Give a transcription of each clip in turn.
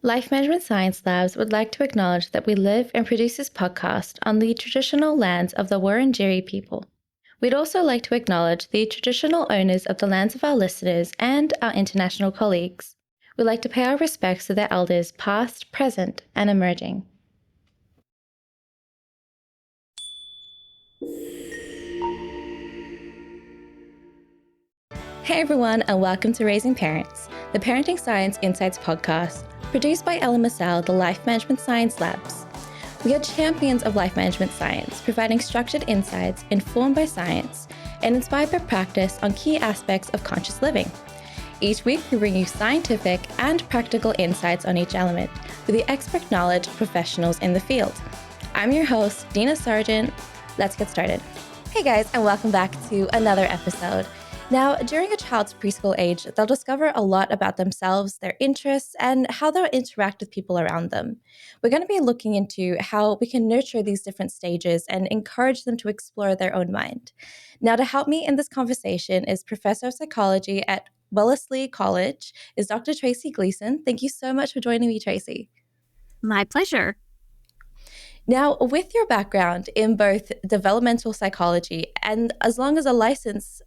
Life Management Science Labs would like to acknowledge that we live and produce this podcast on the traditional lands of the Wurundjeri people. We'd also like to acknowledge the traditional owners of the lands of our listeners and our international colleagues. We'd like to pay our respects to their elders past, present, and emerging. Hey everyone, and welcome to Raising Parents, the Parenting Science Insights podcast, produced by Ella Massal, the Life Management Science Labs. We are champions of life management science, providing structured insights informed by science and inspired by practice on key aspects of conscious living. Each week, we bring you scientific and practical insights on each element with the expert knowledge of professionals in the field. I'm your host, Dina Sargent. Let's get started. Hey guys, and welcome back to another episode. Now, during a child's preschool age, they'll discover a lot about themselves, their interests, and how they'll interact with people around them. We're going to be looking into how we can nurture these different stages and encourage them to explore their own mind. Now, to help me in this conversation is Professor of Psychology at Wellesley College, is Dr. Tracy Gleason. Thank you so much for joining me, Tracy. My pleasure. Now, with your background in both developmental psychology and as long as a license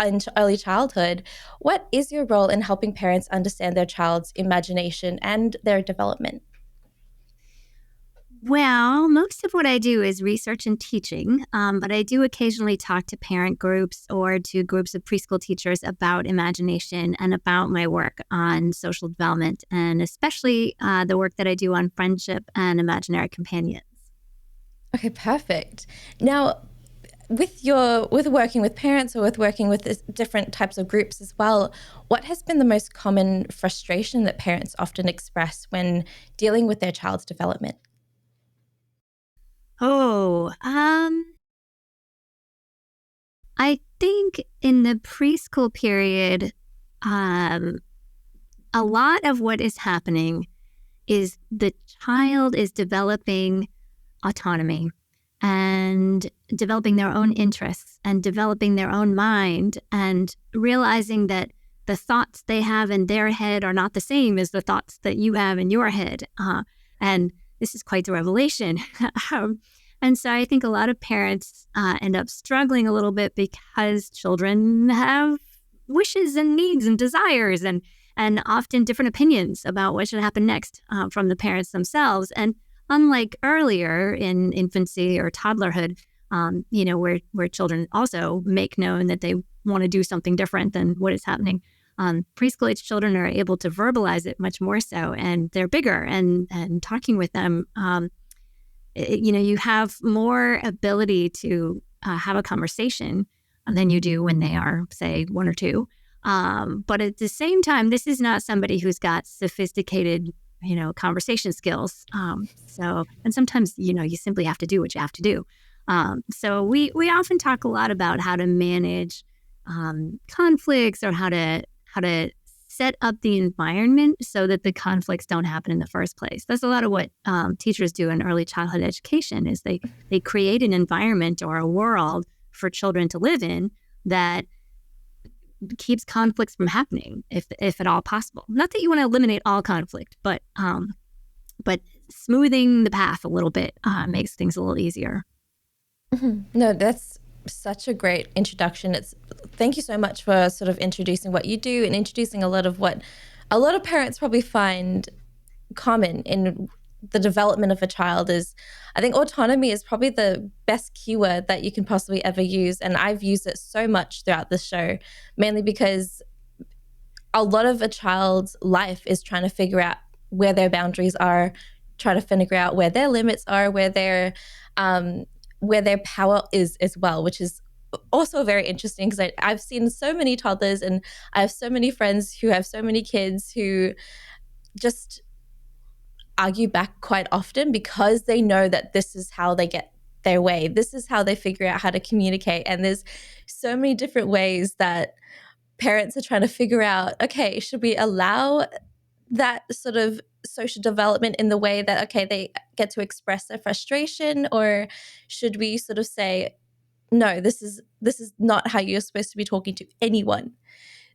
in early childhood, what is your role in helping parents understand their child's imagination and their development? Well, most of what I do is research and teaching, but I do occasionally talk to parent groups or to groups of preschool teachers about imagination and about my work on social development, and especially the work that I do on friendship and imaginary companions. Okay, perfect. Now, with working with parents or with working with different types of groups as well, what has been the most common frustration that parents often express when dealing with their child's development? I think in the preschool period, a lot of what is happening is the child is developing autonomy and developing their own interests and developing their own mind and realizing that the thoughts they have in their head are not the same as the thoughts that you have in your head. And this is quite the revelation. And so I think a lot of parents end up struggling a little bit because children have wishes and needs and desires and often different opinions about what should happen next from the parents themselves. And unlike earlier in infancy or toddlerhood, where children also make known that they want to do something different than what is happening, preschool age children are able to verbalize it much more so, and they're bigger. And talking with them, you have more ability to have a conversation than you do when they are, say, 1 or 2. But at the same time, this is not somebody who's got sophisticated conversation skills. And sometimes, you simply have to do what you have to do. So we often talk a lot about how to manage conflicts or how to set up the environment so that the conflicts don't happen in the first place. That's a lot of what teachers do in early childhood education is they create an environment or a world for children to live in that keeps conflicts from happening, if at all possible. Not that you want to eliminate all conflict, but smoothing the path a little bit makes things a little easier. Mm-hmm. No, that's such a great introduction. Thank you so much for sort of introducing what you do and introducing a lot of what a lot of parents probably find common in the development of a child is, I think autonomy is probably the best keyword that you can possibly ever use. And I've used it so much throughout the show, mainly because a lot of a child's life is trying to figure out where their boundaries are, try to figure out where their limits are, where their power is as well, which is also very interesting because I've seen so many toddlers and I have so many friends who have so many kids who just argue back quite often because they know that this is how they get their way. This is how they figure out how to communicate. And there's so many different ways that parents are trying to figure out, okay, should we allow that sort of social development in the way that, okay, they get to express their frustration, or should we sort of say, no, this is not how you're supposed to be talking to anyone.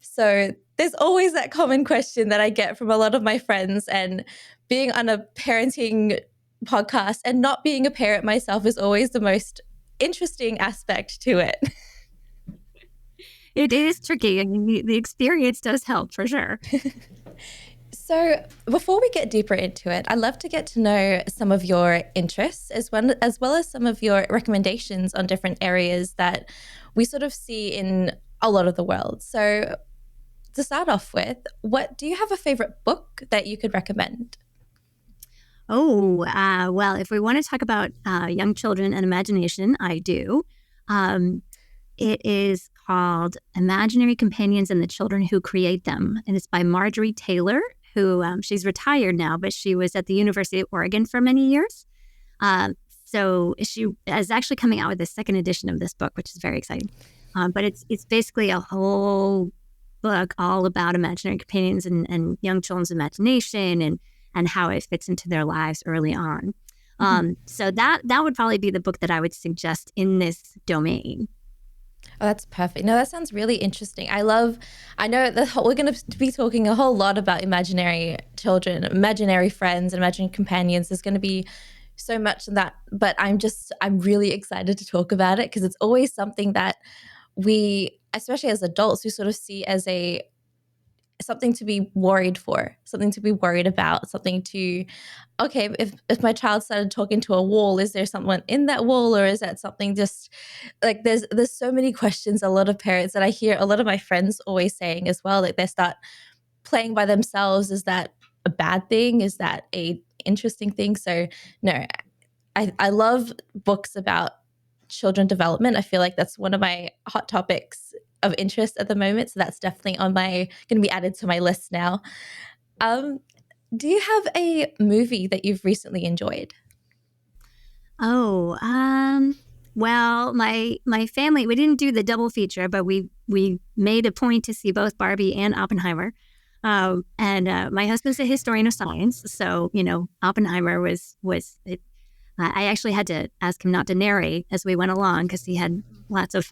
So there's always that common question that I get from a lot of my friends, and being on a parenting podcast and not being a parent myself is always the most interesting aspect to it. It is tricky. I mean, the experience does help for sure. So before we get deeper into it, I'd love to get to know some of your interests as well as some of your recommendations on different areas that we sort of see in a lot of the world. So to start off with, what do you have a favorite book that you could recommend? Well, if we want to talk about young children and imagination, I do. It is called Imaginary Companions and the Children Who Create Them. And it's by Marjorie Taylor, who she's retired now, but she was at the University of Oregon for many years. So she is actually coming out with the second edition of this book, which is very exciting. But it's basically a whole book all about imaginary companions and young children's imagination and how it fits into their lives early on. So that would probably be the book that I would suggest in this domain. Oh, that's perfect. No, that sounds really interesting. I know we're going to be talking a whole lot about imaginary children, imaginary friends, and imaginary companions. There's going to be so much in that, but I'm really excited to talk about it because it's always something that we, especially as adults, we sort of see as something to be worried for, something to be worried about, okay, if my child started talking to a wall, is there someone in that wall, or is that something just like there's so many questions a lot of parents that I hear a lot of my friends always saying as well, like they start playing by themselves. Is that a bad thing? Is that a interesting thing? So no, I love books about children development. I feel like that's one of my hot topics of interest at the moment. So that's definitely going to be added to my list now. Do you have a movie that you've recently enjoyed? Well, my family, we didn't do the double feature, but we made a point to see both Barbie and Oppenheimer. And my husband's a historian of science, so Oppenheimer was it. I actually had to ask him not to narrate as we went along because he had lots of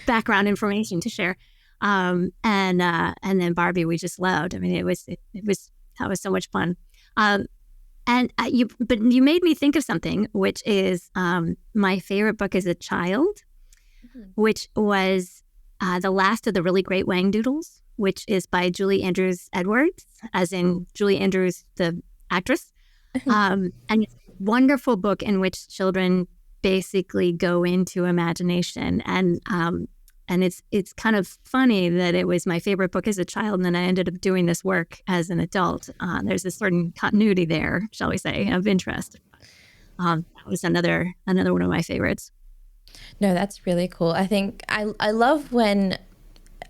background information to share. And then Barbie, we just loved. I mean, that was so much fun. But you made me think of something, which is my favorite book as a child, which was The Last of the Really Great Whangdoodles, which is by Julie Andrews Edwards, as in Julie Andrews, the actress. And it's a wonderful book in which children basically go into imagination. And it's kind of funny that it was my favorite book as a child, and then I ended up doing this work as an adult. There's a certain continuity there, shall we say, of interest. That was another one of my favorites. No, that's really cool. I think I love when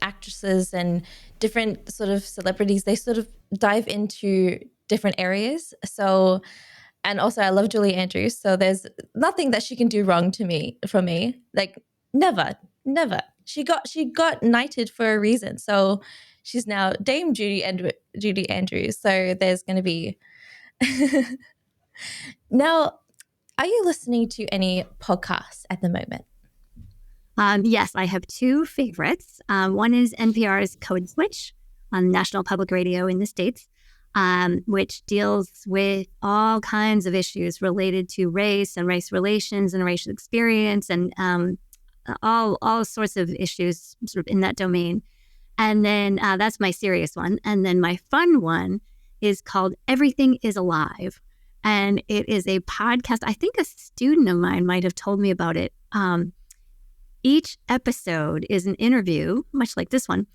actresses and different sort of celebrities, they sort of dive into different areas. So, and also I love Julie Andrews. So there's nothing that she can do wrong for me. Like never. She got knighted for a reason. So she's now Dame Judy Andrews. So there's going to be. Now, are you listening to any podcasts at the moment? Yes, I have two favorites. One is NPR's Code Switch on National Public Radio in the States, which deals with all kinds of issues related to race and race relations and racial experience and all sorts of issues sort of in that domain. And then that's my serious one. And then my fun one is called Everything is Alive. And it is a podcast. I think a student of mine might have told me about it. Each episode is an interview, much like this one,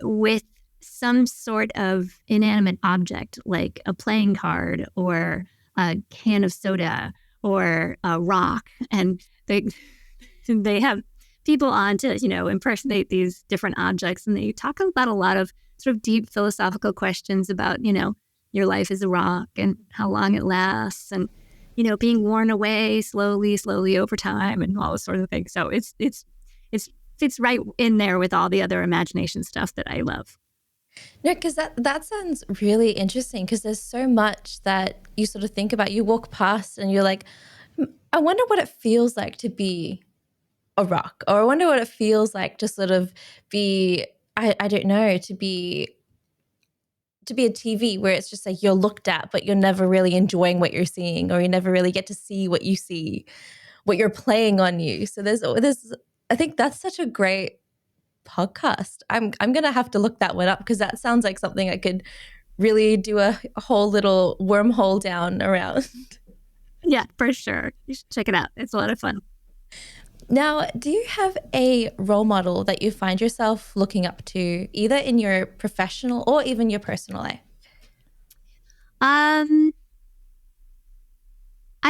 with some sort of inanimate object, like a playing card or a can of soda or a rock. And they have people on to, impersonate these different objects. And they talk about a lot of sort of deep philosophical questions about, your life is a rock and how long it lasts and, being worn away slowly over time and all those sort of things. So it fits right in there with all the other imagination stuff that I love. No, because that sounds really interesting because there's so much that you sort of think about. You walk past and you're like, I wonder what it feels like to be a rock, or I wonder what it feels like to sort of be, I don't know, to be to be a TV where it's just like you're looked at, but you're never really enjoying what you're seeing, or you never really get to see what you see, what you're playing on you. So there's I think that's such a great podcast. I'm gonna have to look that one up, because that sounds like something I could really do a whole little wormhole down around. Yeah, for sure. You should check it out. It's a lot of fun. Now, do you have a role model that you find yourself looking up to, either in your professional or even your personal life? I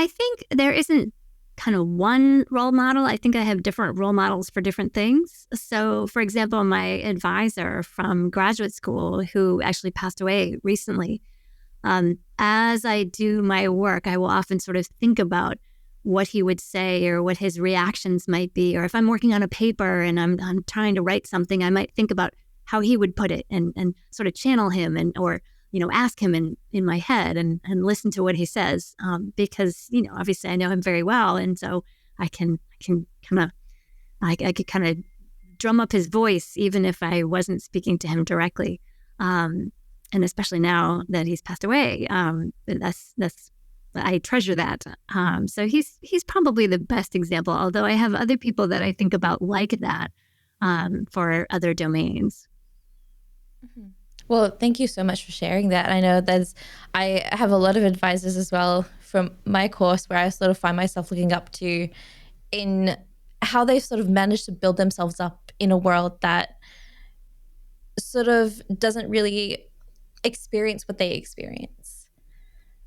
think there isn't kind of one role model. I think I have different role models for different things. So, for example, my advisor from graduate school, who actually passed away recently, as I do my work, I will often sort of think about what he would say or what his reactions might be. Or if I'm working on a paper and I'm trying to write something, I might think about how he would put it and sort of channel him or ask him in my head and listen to what he says, because, obviously I know him very well. And so I can kind of drum up his voice, even if I wasn't speaking to him directly. And especially now that he's passed away, that's I treasure that. So he's probably the best example, although I have other people that I think about like that for other domains. Mm-hmm. Well, thank you so much for sharing that. I know I have a lot of advisors as well from my course where I sort of find myself looking up to in how they've sort of managed to build themselves up in a world that sort of doesn't really experience what they experience.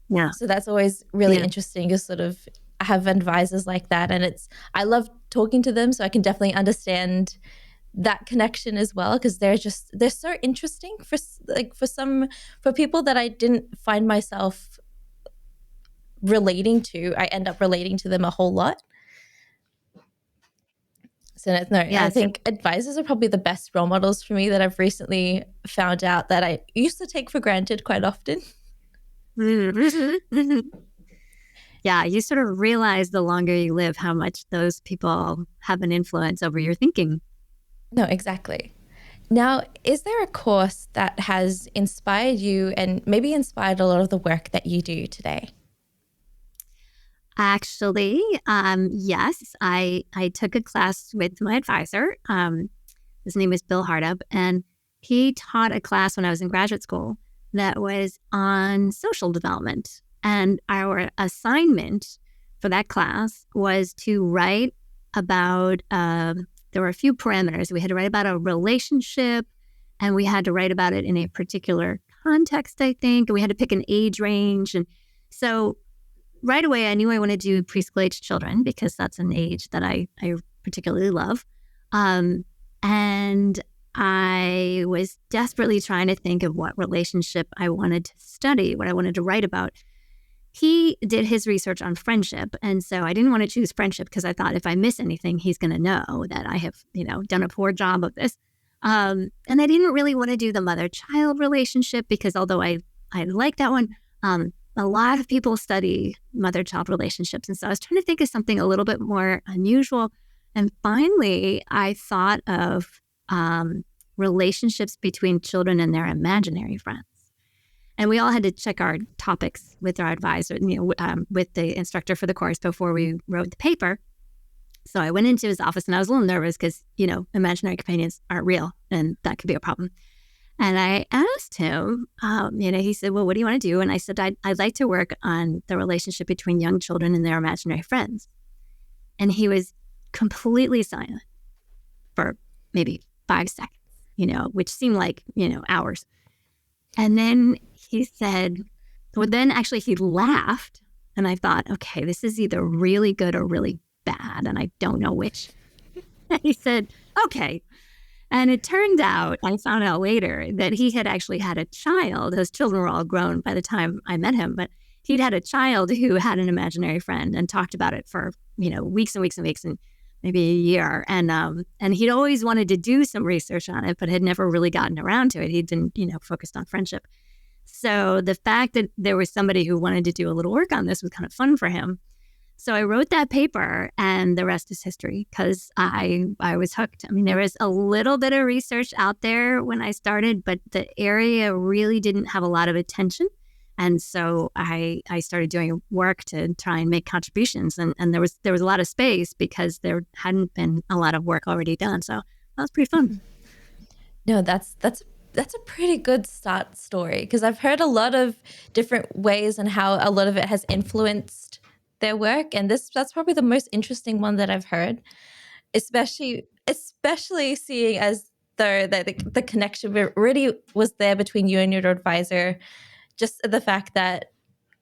Yeah. So that's always really interesting, to sort of have advisors like that. And I love talking to them, so I can definitely understand that connection as well, because they're so interesting for people that I didn't find myself relating to. I end up relating to them a whole lot. So I think advisors are probably the best role models for me that I've recently found out that I used to take for granted quite often. Yeah, you sort of realize the longer you live how much those people have an influence over your thinking. No, exactly. Now, is there a course that has inspired you and maybe inspired a lot of the work that you do today? Actually, yes. I took a class with my advisor. His name is Bill Hardup, and he taught a class when I was in graduate school that was on social development. And our assignment for that class was to write about, there were a few parameters. We had to write about a relationship, and we had to write about it in a particular context, I think. And we had to pick an age range. And so right away, I knew I wanted to do preschool age children, because that's an age that I particularly love. And I was desperately trying to think of what relationship I wanted to study, what I wanted to write about. He did his research on friendship. And so I didn't want to choose friendship, because I thought if I miss anything, he's going to know that I have, done a poor job of this. And I didn't really want to do the mother-child relationship, because although I like that one, a lot of people study mother-child relationships. And so I was trying to think of something a little bit more unusual. And finally, I thought of relationships between children and their imaginary friends. And we all had to check our topics with our advisor, with the instructor for the course before we wrote the paper. So I went into his office, and I was a little nervous because, imaginary companions aren't real, and that could be a problem. And I asked him, he said, well, what do you want to do? And I said, I'd like to work on the relationship between young children and their imaginary friends. And he was completely silent for maybe 5 seconds, which seemed like, hours. And then he said, actually he laughed. And I thought, okay, this is either really good or really bad, and I don't know which. And he said, okay. And it turned out, I found out later, that he had actually had a child. Those children were all grown by the time I met him, but he'd had a child who had an imaginary friend and talked about it for, weeks and weeks and weeks and maybe a year. And he'd always wanted to do some research on it, but had never really gotten around to it. He'd been, focused on friendship. So the fact that there was somebody who wanted to do a little work on this was kind of fun for him. So I wrote that paper, and the rest is history, because I was hooked. I mean, there was a little bit of research out there when I started, but the area really didn't have a lot of attention. And so I started doing work to try and make contributions, and there was a lot of space because there hadn't been a lot of work already done. So that was pretty fun. No, that's a pretty good start story, because I've heard a lot of different ways and how a lot of it has influenced their work, and that's probably the most interesting one that I've heard, especially seeing as though the connection really was there between you and your advisor, just the fact that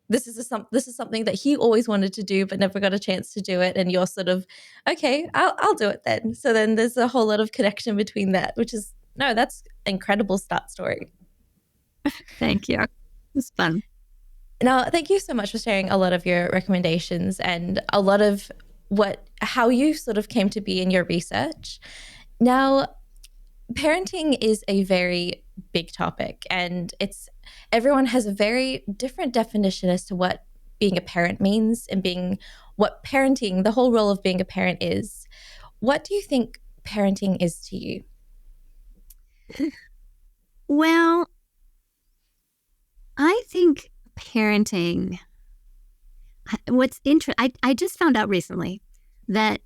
this is something that he always wanted to do but never got a chance to do it, and you're sort of, okay, I'll do it then. So then there's a whole lot of connection between that, which is, no, that's incredible start story. Thank you. It was fun. Now, thank you so much for sharing a lot of your recommendations and a lot of how you sort of came to be in your research. Now, parenting is a very big topic, and everyone has a very different definition as to what being a parent means and what parenting, the whole role of being a parent is. What do you think parenting is to you? Well, I think parenting, what's interesting, I just found out recently that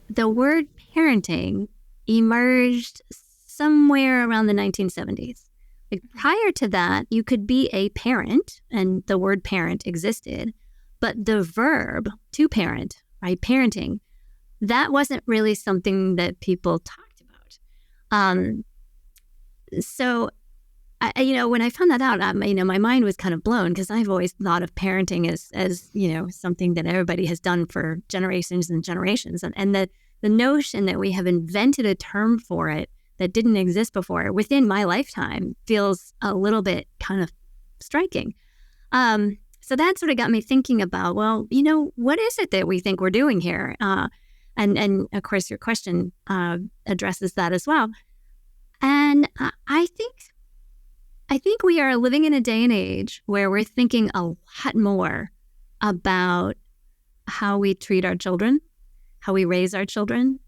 the word parenting emerged somewhere around the 1970s. Like, prior to that, you could be a parent, and the word parent existed, but the verb to parent, right, parenting, that wasn't really something that people talked about. So, when I found that out, my mind was kind of blown, because I've always thought of parenting as something that everybody has done for generations and generations. And the notion that we have invented a term for it that didn't exist before within my lifetime feels a little bit kind of striking. So that sort of got me thinking about, well, what is it that we think we're doing here? And of course, your question addresses that as well. And I think we are living in a day and age where we're thinking a lot more about how we treat our children, how we raise our children,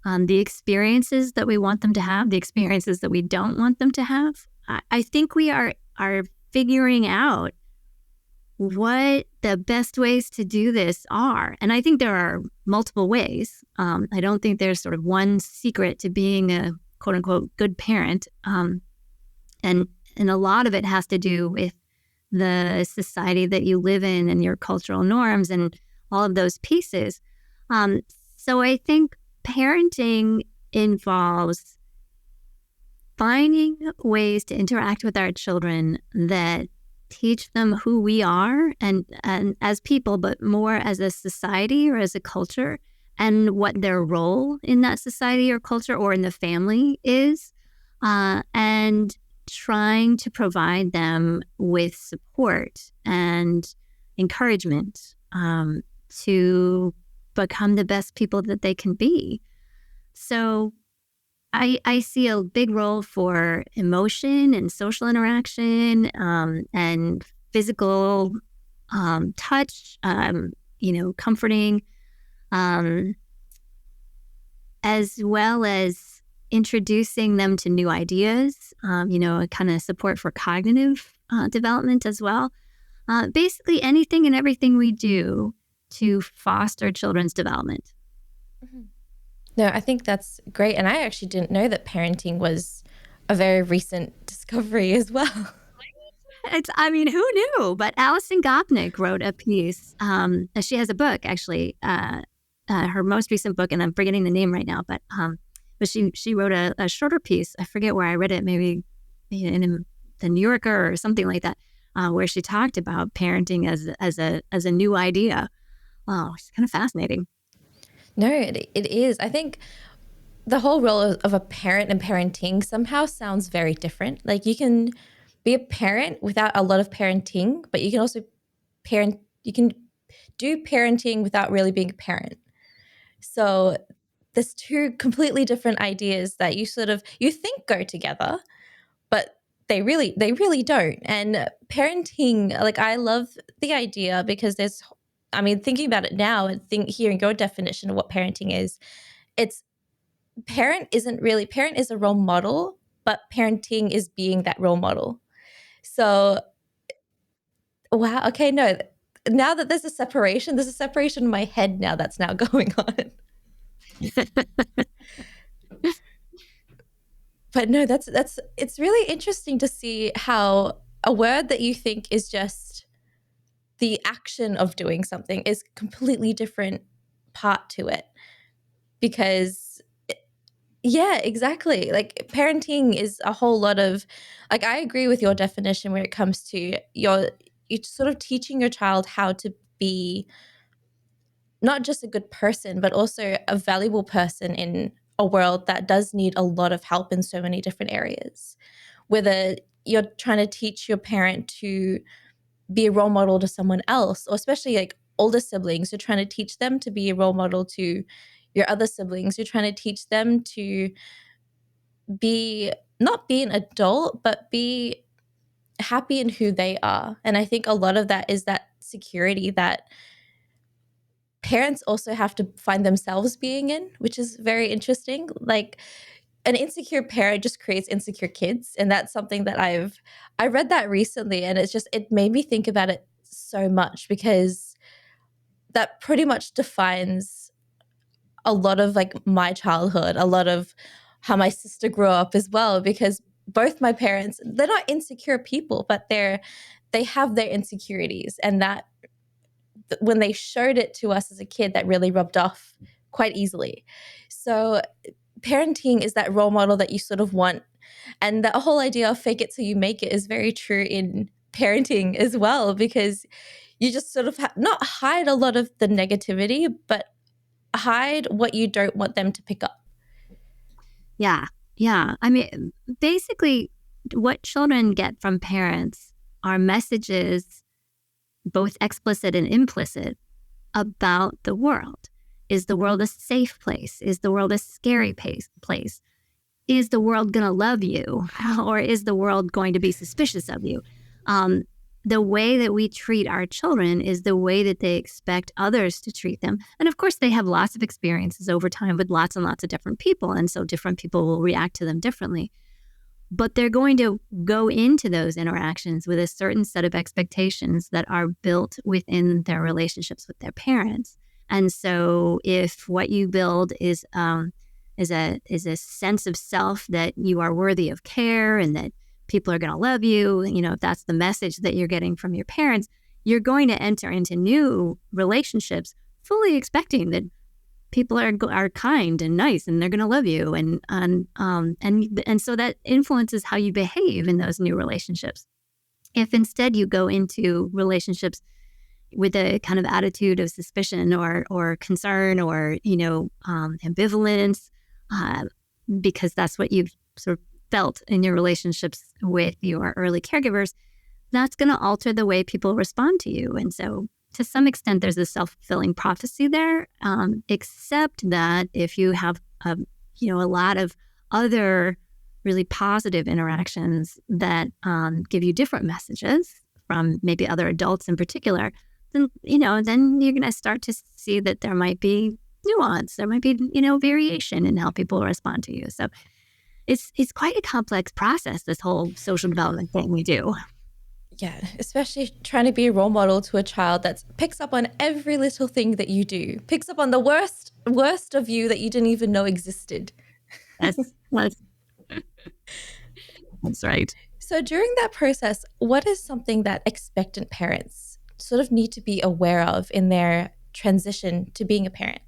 the experiences that we want them to have, the experiences that we don't want them to have. I think we are figuring out what the best ways to do this are. And I think there are multiple ways. I don't think there's sort of one secret to being a quote unquote good parent. And a lot of it has to do with the society that you live in and your cultural norms and all of those pieces. So I think parenting involves finding ways to interact with our children that teach them who we are and as people, but more as a society or as a culture, and what their role in that society or culture or in the family is, and trying to provide them with support and encouragement to become the best people that they can be. So I see a big role for emotion and social interaction, and physical touch, comforting, as well as introducing them to new ideas, a kind of support for cognitive development as well. Basically anything and everything we do to foster children's development. Mm-hmm. No, I think that's great. And I actually didn't know that parenting was a very recent discovery as well. Who knew? But Alison Gopnik wrote a piece. She has a book, actually, her most recent book, and I'm forgetting the name right now, but she wrote a shorter piece. I forget where I read it, maybe in the New Yorker or something like that, where she talked about parenting as a new idea. Oh, it's kind of fascinating. No, it is. I think the whole role of a parent and parenting somehow sounds very different. Like, you can be a parent without a lot of parenting, but you can also parent. You can do parenting without really being a parent. So there's two completely different ideas that you think go together, but they really don't. And parenting, like, I love the idea because there's I mean, thinking about it now and hearing your definition of what parenting is, it's parent is a role model, but parenting is being that role model. So, wow. Okay. No, now that there's a separation in my head now that's now going on. But no, it's really interesting to see how a word that you think is just the action of doing something is completely different part to it. Because yeah, exactly. Like parenting is a whole lot of, like, I agree with your definition when it comes to you're sort of teaching your child how to be not just a good person, but also a valuable person in a world that does need a lot of help in so many different areas. Whether you're trying to teach your parent to be a role model to someone else, or especially like older siblings, you're trying to teach them to be a role model to your other siblings. You're trying to teach them to not be an adult, but be happy in who they are. And I think a lot of that is that security that parents also have to find themselves being in, which is very interesting. Like an insecure parent just creates insecure kids. And that's something that I read that recently, and it made me think about it so much, because that pretty much defines a lot of like my childhood, a lot of how my sister grew up as well, because both my parents, they're not insecure people, but they have their insecurities, and that when they showed it to us as a kid, that really rubbed off quite easily. So parenting is that role model that you sort of want. And the whole idea of fake it till you make it is very true in parenting as well, because you just sort of not hide a lot of the negativity, but hide what you don't want them to pick up. Yeah. Yeah. I mean, basically, what children get from parents are messages, both explicit and implicit, about the world. Is the world a safe place? Is the world a scary place? Is the world going to love you? Or is the world going to be suspicious of you? The way that we treat our children is the way that they expect others to treat them. And of course, they have lots of experiences over time with lots and lots of different people. And so different people will react to them differently. But they're going to go into those interactions with a certain set of expectations that are built within their relationships with their parents. And so if what you build is a sense of self that you are worthy of care and that people are going to love you, if that's the message that you're getting from your parents, you're going to enter into new relationships fully expecting that people are kind and nice and they're going to love you, and so that influences how you behave in those new relationships. If instead you go into relationships with a kind of attitude of suspicion or concern or ambivalence, because that's what you've sort of felt in your relationships with your early caregivers, that's going to alter the way people respond to you. And so to some extent, there's a self-fulfilling prophecy there, except that if you have a lot of other really positive interactions that give you different messages from maybe other adults in particular, then you're going to start to see that there might be nuance, there might be variation in how people respond to you. So it's quite a complex process, this whole social development thing we do. Yeah, especially trying to be a role model to a child that picks up on every little thing that you do, picks up on the worst of you that you didn't even know existed. That's right. So during that process, what is something that expectant parents sort of need to be aware of in their transition to being a parent?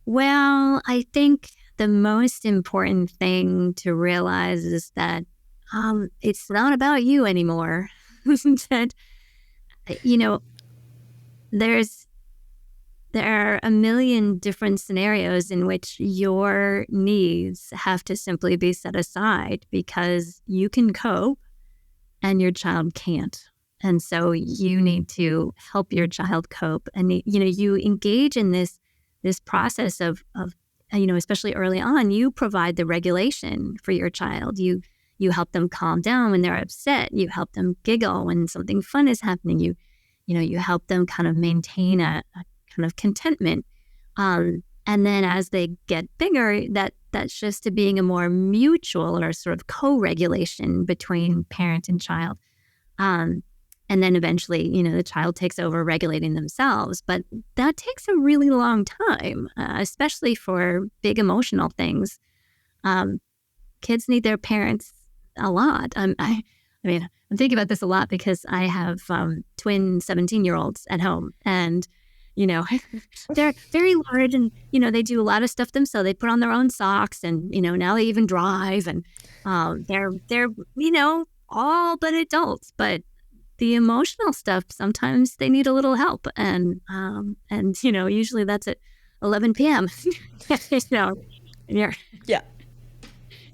Well, I think the most important thing to realize is that it's not about you anymore. That, there are a million different scenarios in which your needs have to simply be set aside because you can cope and your child can't. And so you need to help your child cope. And, you engage in this process of especially early on, you provide the regulation for your child. You help them calm down when they're upset. You help them giggle when something fun is happening. you help them kind of maintain a kind of contentment. And then as they get bigger, that shifts to being a more mutual or sort of co-regulation between parent and child. And then eventually, the child takes over regulating themselves. But that takes a really long time, especially for big emotional things. Kids need their parents a lot. I mean, I'm thinking about this a lot because I have twin 17-year-olds at home. And, they're very large and, they do a lot of stuff themselves. They put on their own socks and, now they even drive. And they're all but adults. But the emotional stuff, sometimes they need a little help. And usually that's at 11 p.m. And you're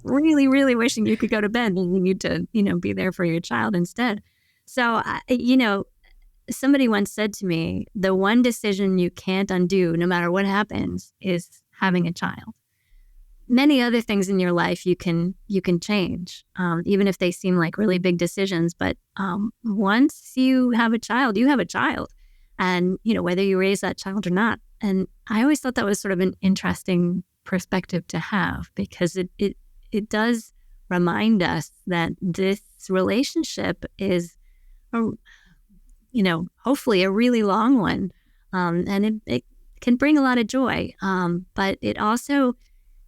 really, really wishing you could go to bed and you need to, be there for your child instead. So, somebody once said to me, the one decision you can't undo, no matter what happens, is having a child. Many other things in your life you can change, even if they seem like really big decisions. But once you have a child, you have a child, and whether you raise that child or not. And I always thought that was sort of an interesting perspective to have, because it does remind us that this relationship is, hopefully a really long one, and it can bring a lot of joy. But it also,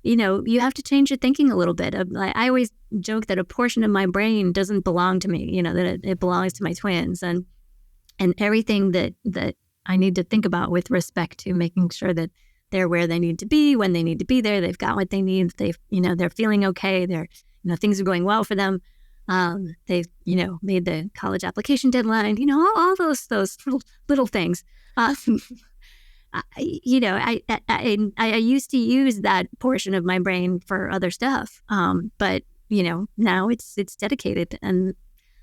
you have to change your thinking a little bit. I always joke that a portion of my brain doesn't belong to me, that it belongs to my twins, and everything that I need to think about with respect to making sure that they're where they need to be when they need to be there. They've got what they need. They're feeling okay. They're, things are going well for them. They've, made the college application deadline. All those little things. I used to use that portion of my brain for other stuff. But now it's dedicated, and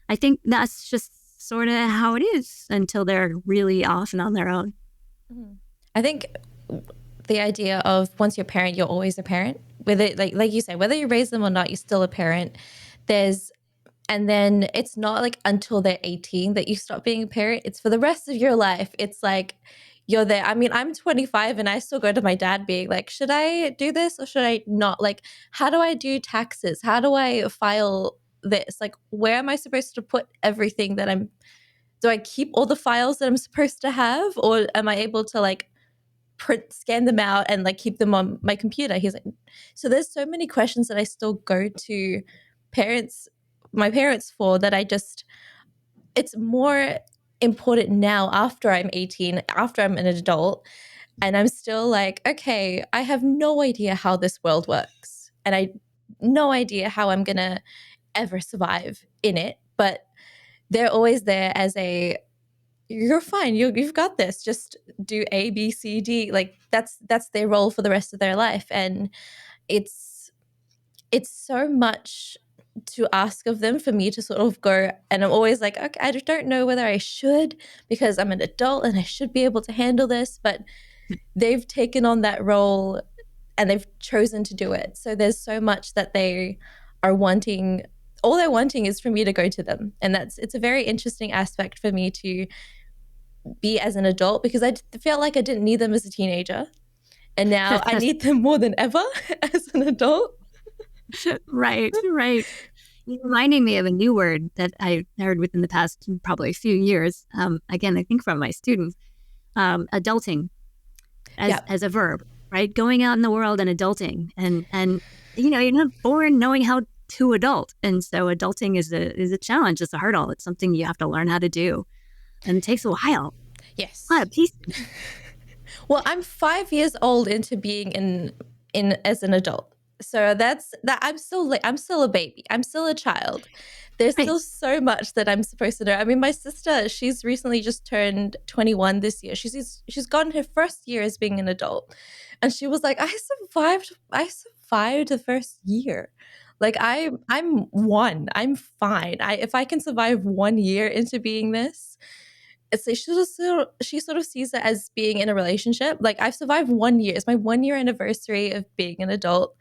I think that's just sort of how it is until they're really off and on their own. I think the idea of once you're a parent, you're always a parent. Whether, like you say, whether you raise them or not, you're still a parent. And then it's not like until they're 18 that you stop being a parent. It's for the rest of your life. It's like you're there. I mean, I'm 25 and I still go to my dad being like, should I do this or should I not? Like, how do I do taxes? How do I file this? Like, where am I supposed to put everything do I keep all the files that I'm supposed to have? Or am I able to scan them out and keep them on my computer? He's like, so there's so many questions that I still go to my parents for, that it's more important now after I'm 18, after I'm an adult, and I'm still like, okay, I have no idea how this world works, and I no idea how I'm gonna ever survive in it, but they're always there as you're fine, you've got this, just do A, B, C, D. That's their role for the rest of their life. And it's so much to ask of them for me to sort of go, and I'm always like, okay, I just don't know whether I should, because I'm an adult and I should be able to handle this, but they've taken on that role and they've chosen to do it. So there's so much that they are wanting. All they're wanting is for me to go to them. And it's a very interesting aspect for me to be as an adult, because I felt like I didn't need them as a teenager. And now I need them more than ever as an adult. Right. You're reminding me of a new word that I heard within the past probably a few years. Again, I think from my students, adulting as a verb, right? Going out in the world and adulting. And you're not born knowing how to adult. And so adulting is a challenge. It's a hurdle. It's something you have to learn how to do. And it takes a while. Yes. A lot of pieces. Well, I'm 5 years old into being in as an adult. So that's that. I'm still a baby. I'm still a child. There's still so much that I'm supposed to know. I mean, my sister, she's recently just turned 21 this year. She's gotten her first year as being an adult, and she was like, I survived the first year. I'm one. I'm fine. If I can survive 1 year into being this, it's like she sort of sees it as being in a relationship. Like, I've survived 1 year. It's my 1 year anniversary of being an adult.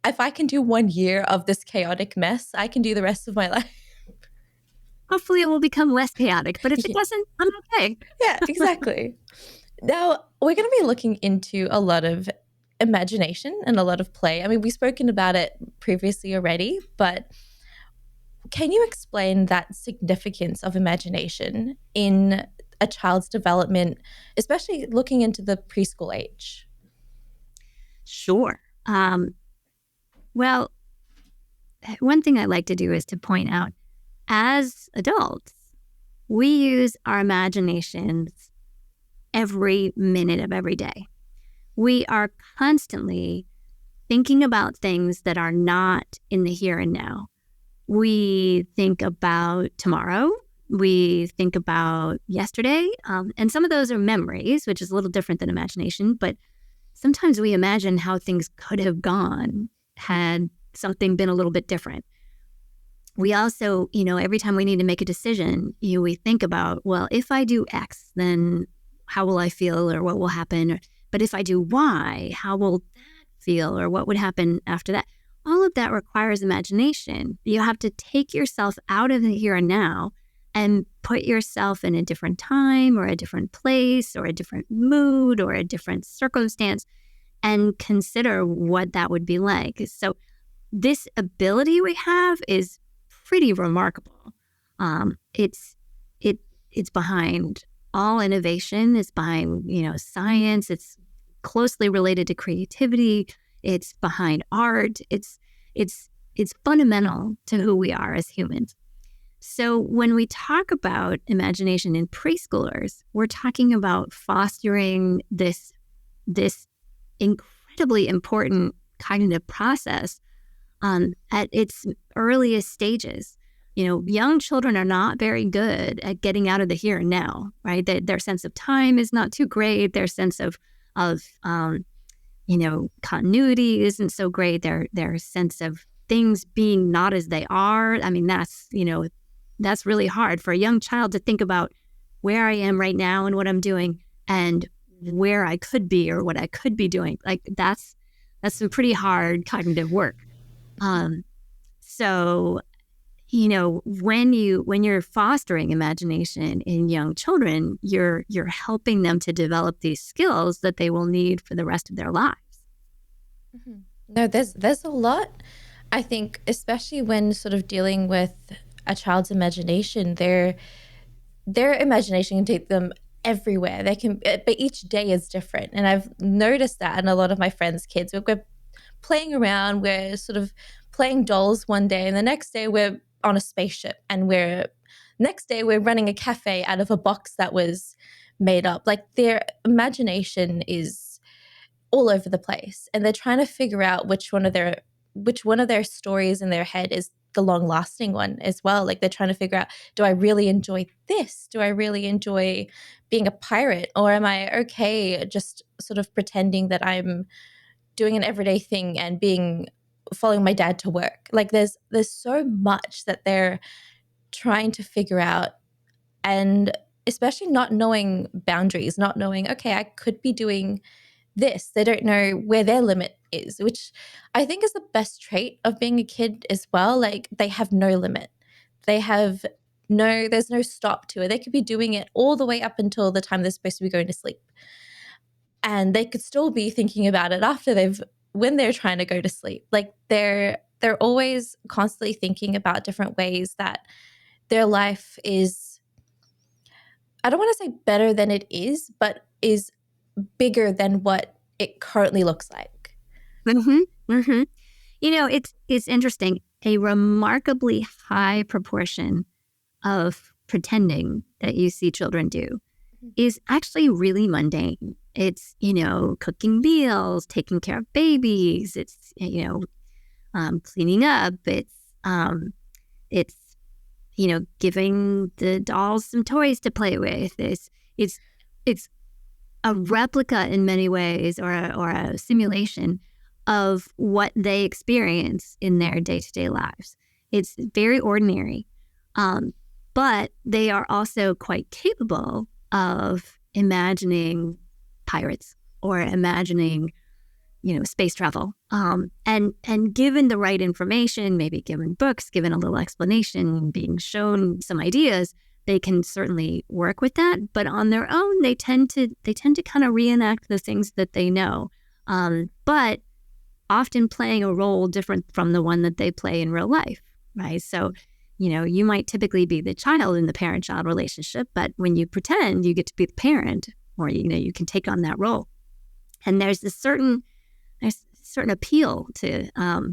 If I can do 1 year of this chaotic mess, I can do the rest of my life. hopefully it will become less chaotic. But if it doesn't, I'm okay. Yeah, exactly. Now, we're going to be looking into a lot of imagination and a lot of play. I mean, we've spoken about it previously already, but can you explain that significance of imagination in a child's development, especially looking into the preschool age? Sure. Well, one thing I like to do is to point out, as adults, we use our imaginations every minute of every day. We are constantly thinking about things that are not in the here and now. We think about tomorrow. We think about yesterday. And some of those are memories, which is a little different than imagination. But sometimes we imagine how things could have gone had something been a little bit different. We also, every time we need to make a decision, we think about, well, if I do X, then how will I feel or what will happen? But if I do Y, how will that feel or what would happen after that? All of that requires imagination. You have to take yourself out of the here and now and put yourself in a different time or a different place or a different mood or a different circumstance and consider what that would be like. So this ability we have is pretty remarkable. It's behind all innovation. It's behind science. It's closely related to creativity. It's behind art. It's fundamental to who we are as humans. So when we talk about imagination in preschoolers, we're talking about fostering this incredibly important cognitive process at its earliest stages. Young children are not very good at getting out of the here and now, right? Their sense of time is not too great. Their sense of continuity isn't so great. Their sense of things being not as they are. I mean, that's really hard for a young child to think about where I am right now and what I'm doing and where I could be or what I could be doing. Like that's some pretty hard cognitive work. So, when you're fostering imagination in young children, you're helping them to develop these skills that they will need for the rest of their lives. Mm-hmm. No, there's a lot, I think, especially when sort of dealing with a child's imagination, their imagination can take them everywhere. But each day is different. And I've noticed that in a lot of my friends' kids. We're playing around, we're sort of playing dolls one day, and the next day we're on a spaceship, and next day we're running a cafe out of a box that was made up. Like their imagination is all over the place, and they're trying to figure out which one of their stories in their head is the long-lasting one as well. Like they're trying to figure out, do I really enjoy this? Do I really enjoy being a pirate? Or am I okay just sort of pretending that I'm doing an everyday thing and following my dad to work? Like there's so much that they're trying to figure out, and especially not knowing boundaries, not knowing, okay, I could be doing this. They don't know where their limit is, which I think is the best trait of being a kid as well. Like they have no limit. There's no stop to it. They could be doing it all the way up until the time they're supposed to be going to sleep. And they could still be thinking about it when they're trying to go to sleep. Like they're always constantly thinking about different ways that their life is, I don't want to say better than it is, but is bigger than what it currently looks like. Mm-hmm. Mm-hmm. It's interesting. A remarkably high proportion of pretending that you see children do is actually really mundane. It's, cooking meals, taking care of babies. It's, cleaning up. It's giving the dolls some toys to play with. It's a replica in many ways or a simulation of what they experience in their day-to-day lives. It's very ordinary, but they are also quite capable of imagining pirates or imagining, space travel. And given the right information, maybe given books, given a little explanation, being shown some ideas, they can certainly work with that. But on their own, they tend to kind of reenact the things that they know, but often playing a role different from the one that they play in real life, right? So, you might typically be the child in the parent-child relationship, but when you pretend, you get to be the parent, or you can take on that role. And there's a certain appeal to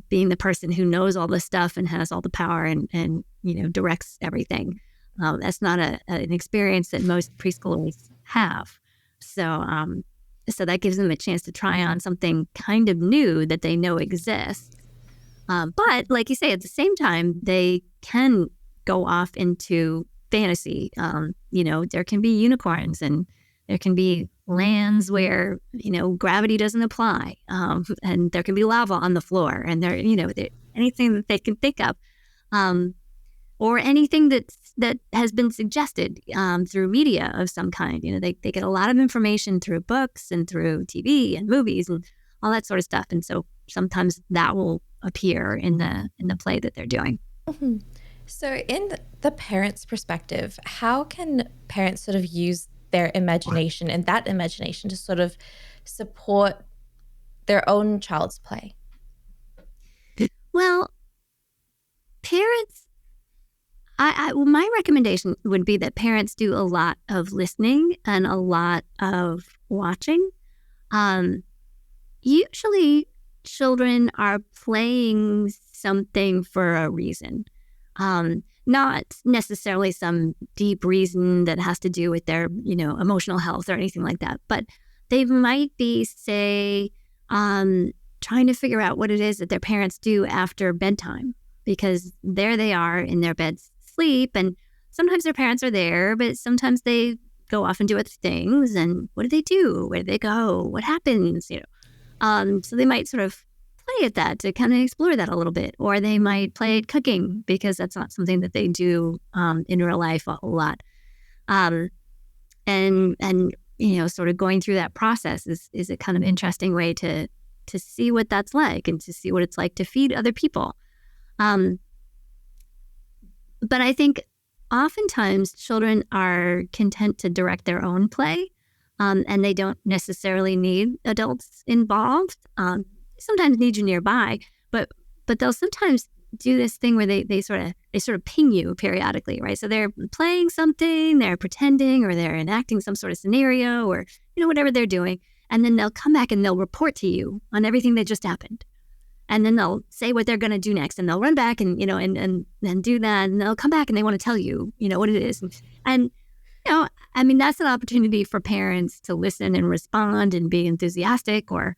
being the person who knows all this stuff and has all the power and directs everything. That's not an experience that most preschoolers have. So that gives them a chance to try on something kind of new that they know exists. But like you say, at the same time, they can go off into fantasy. There can be unicorns, and there can be lands where, gravity doesn't apply. And there can be lava on the floor, and there anything that they can think of. Or anything that has been suggested through media of some kind. They get a lot of information through books and through TV and movies and all that sort of stuff. And so sometimes that will appear in the play that they're doing. Mm-hmm. So in the parent's perspective, how can parents sort of use their imagination and that imagination to sort of support their own child's play? Well, parents, my recommendation would be that parents do a lot of listening and a lot of watching. Usually children are playing something for a reason. Not necessarily some deep reason that has to do with their, emotional health or anything like that. But they might be, say, trying to figure out what it is that their parents do after bedtime, because there they are in their beds sleep, and sometimes their parents are there, but sometimes they go off and do other things. And what do they do? Where do they go? What happens? So they might sort of play at that to kind of explore that a little bit, or they might play at cooking, because that's not something that they do in real life a whole lot. And sort of going through that process is a kind of interesting way to see what that's like, and to see what it's like to feed other people. But I think oftentimes children are content to direct their own play, and they don't necessarily need adults involved. Sometimes need you nearby, but they'll sometimes do this thing where they sort of ping you periodically, right? So they're playing something, they're pretending, or they're enacting some sort of scenario, or whatever they're doing, and then they'll come back and they'll report to you on everything that just happened. And then they'll say what they're going to do next, and they'll run back and and do that, and they'll come back and they want to tell you, what it is. And that's an opportunity for parents to listen and respond and be enthusiastic, or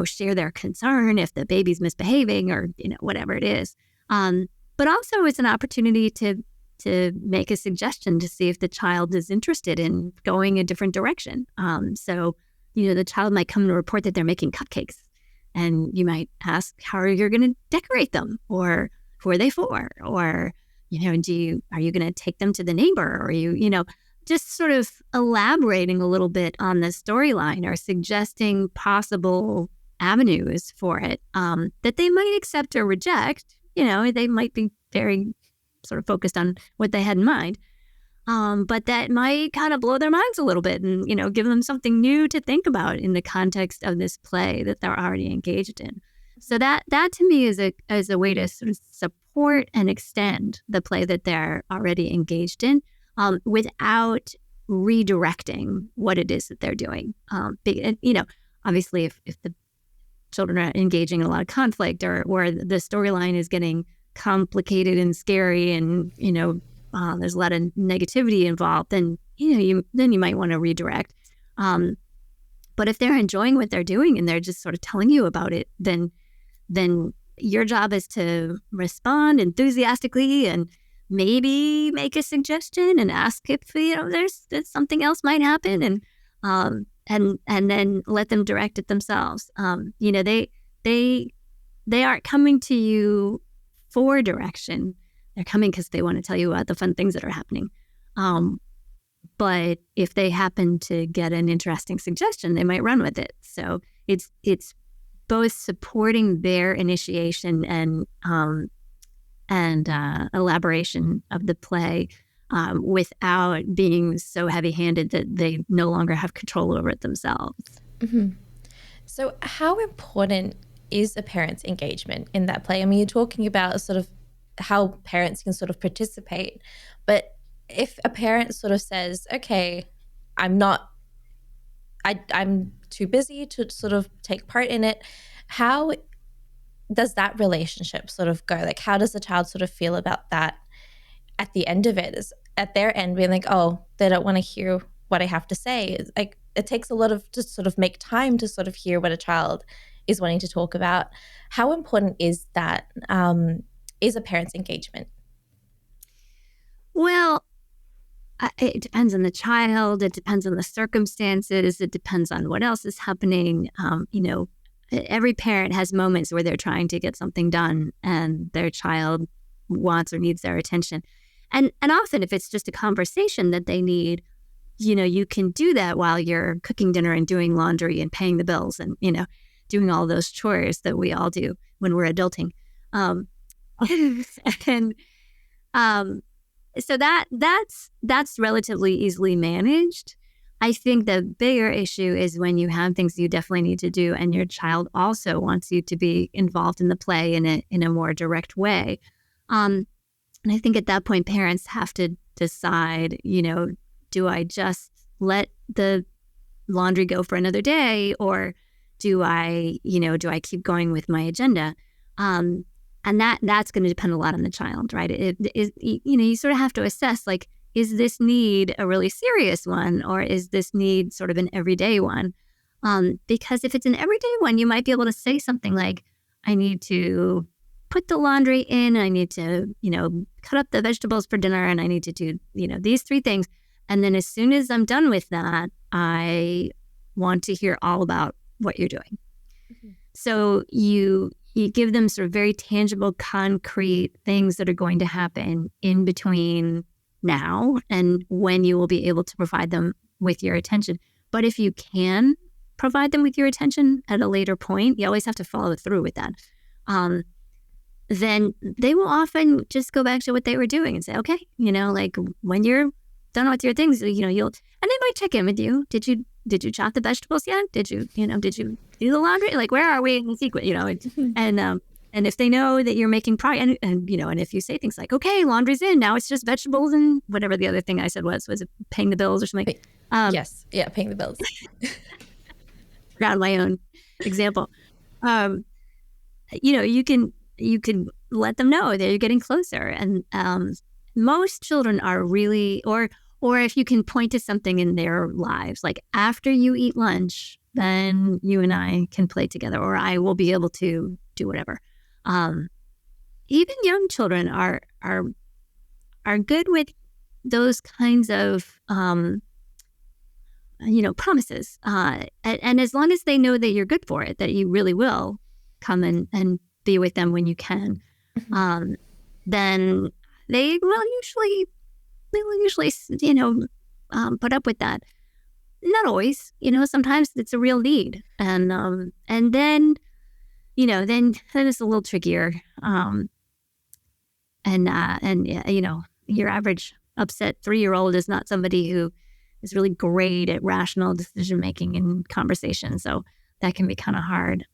share their concern if the baby's misbehaving, or whatever it is. But also it's an opportunity to make a suggestion to see if the child is interested in going a different direction. So the child might come to report that they're making cupcakes. And you might ask how you're going to decorate them, or who are they for, or are you going to take them to the neighbor, or just sort of elaborating a little bit on the storyline, or suggesting possible avenues for it that they might accept or reject. They might be very sort of focused on what they had in mind. But that might kind of blow their minds a little bit, and, give them something new to think about in the context of this play that they're already engaged in. So that to me is a way to sort of support and extend the play that they're already engaged in, without redirecting what it is that they're doing. Obviously if the children are engaging in a lot of conflict, or the storyline is getting complicated and scary, and, there's a lot of negativity involved, then you might want to redirect. But if they're enjoying what they're doing and they're just sort of telling you about it, then your job is to respond enthusiastically, and maybe make a suggestion and ask if there's something else might happen, and then let them direct it themselves. They aren't coming to you for direction. They're coming because they want to tell you about the fun things that are happening. But if they happen to get an interesting suggestion, they might run with it. So it's both supporting their initiation and elaboration of the play without being so heavy-handed that they no longer have control over it themselves. Mm-hmm. So how important is a parent's engagement in that play? I mean, you're talking about sort of how parents can sort of participate, but if a parent sort of says, okay, I'm too busy to sort of take part in it, how does that relationship sort of go? Like, how does the child sort of feel about that at the end of it? Is at their end being like, oh, they don't want to hear what I have to say. It's like, it takes a lot of to sort of make time to sort of hear what a child is wanting to talk about. How important is that? Is a parent's engagement? Well, it depends on the child. It depends on the circumstances. It depends on what else is happening. Every parent has moments where they're trying to get something done and their child wants or needs their attention. And often if it's just a conversation that they need, you can do that while you're cooking dinner and doing laundry and paying the bills and, doing all those chores that we all do when we're adulting. So that's relatively easily managed. I think the bigger issue is when you have things you definitely need to do and your child also wants you to be involved in the play in a more direct way. And I think at that point, parents have to decide, do I just let the laundry go for another day, or do I keep going with my agenda? And that's going to depend a lot on the child, right? It is, you sort of have to assess, like, is this need a really serious one, or is this need sort of an everyday one? Because if it's an everyday one, you might be able to say something like, I need to put the laundry in, I need to, cut up the vegetables for dinner, and I need to do, these 3 things. And then as soon as I'm done with that, I want to hear all about what you're doing. Mm-hmm. So you give them sort of very tangible, concrete things that are going to happen in between now and when you will be able to provide them with your attention. But if you can provide them with your attention at a later point, you always have to follow through with that. Then they will often just go back to what they were doing and say, okay, like when you're done with your things, and they might check in with you. Did you chop the vegetables yet? Did you do the laundry? Like, where are we in the sequence? And if they know that you're making progress, and if you say things like, okay, laundry's in, now it's just vegetables and whatever the other thing I said was it paying the bills or something? Yes. Yeah. Paying the bills. Forgot my own example. You can let them know that you're getting closer. And most children are really, or if you can point to something in their lives, like after you eat lunch, then you and I can play together, or I will be able to do whatever. Even young children are good with those kinds of promises. And as long as they know that you're good for it, that you really will come and be with them when you can, then they will usually put up with that. Not always, sometimes it's a real need. And then it's a little trickier. Your average upset 3-year-old is not somebody who is really great at rational decision-making and conversation. So that can be kind of hard.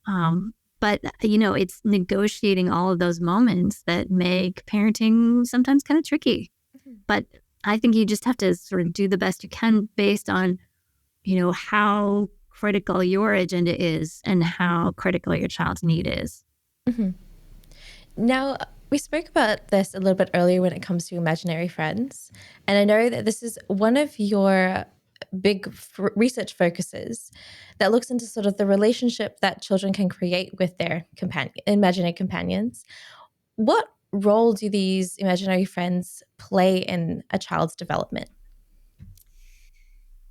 But it's negotiating all of those moments that make parenting sometimes kind of tricky. Mm-hmm. But I think you just have to sort of do the best you can based on, how critical your agenda is and how critical your child's need is. Mm-hmm. Now, we spoke about this a little bit earlier when it comes to imaginary friends. And I know that this is one of your big research focuses that looks into sort of the relationship that children can create with their imaginary companions. What role do these imaginary friends play in a child's development?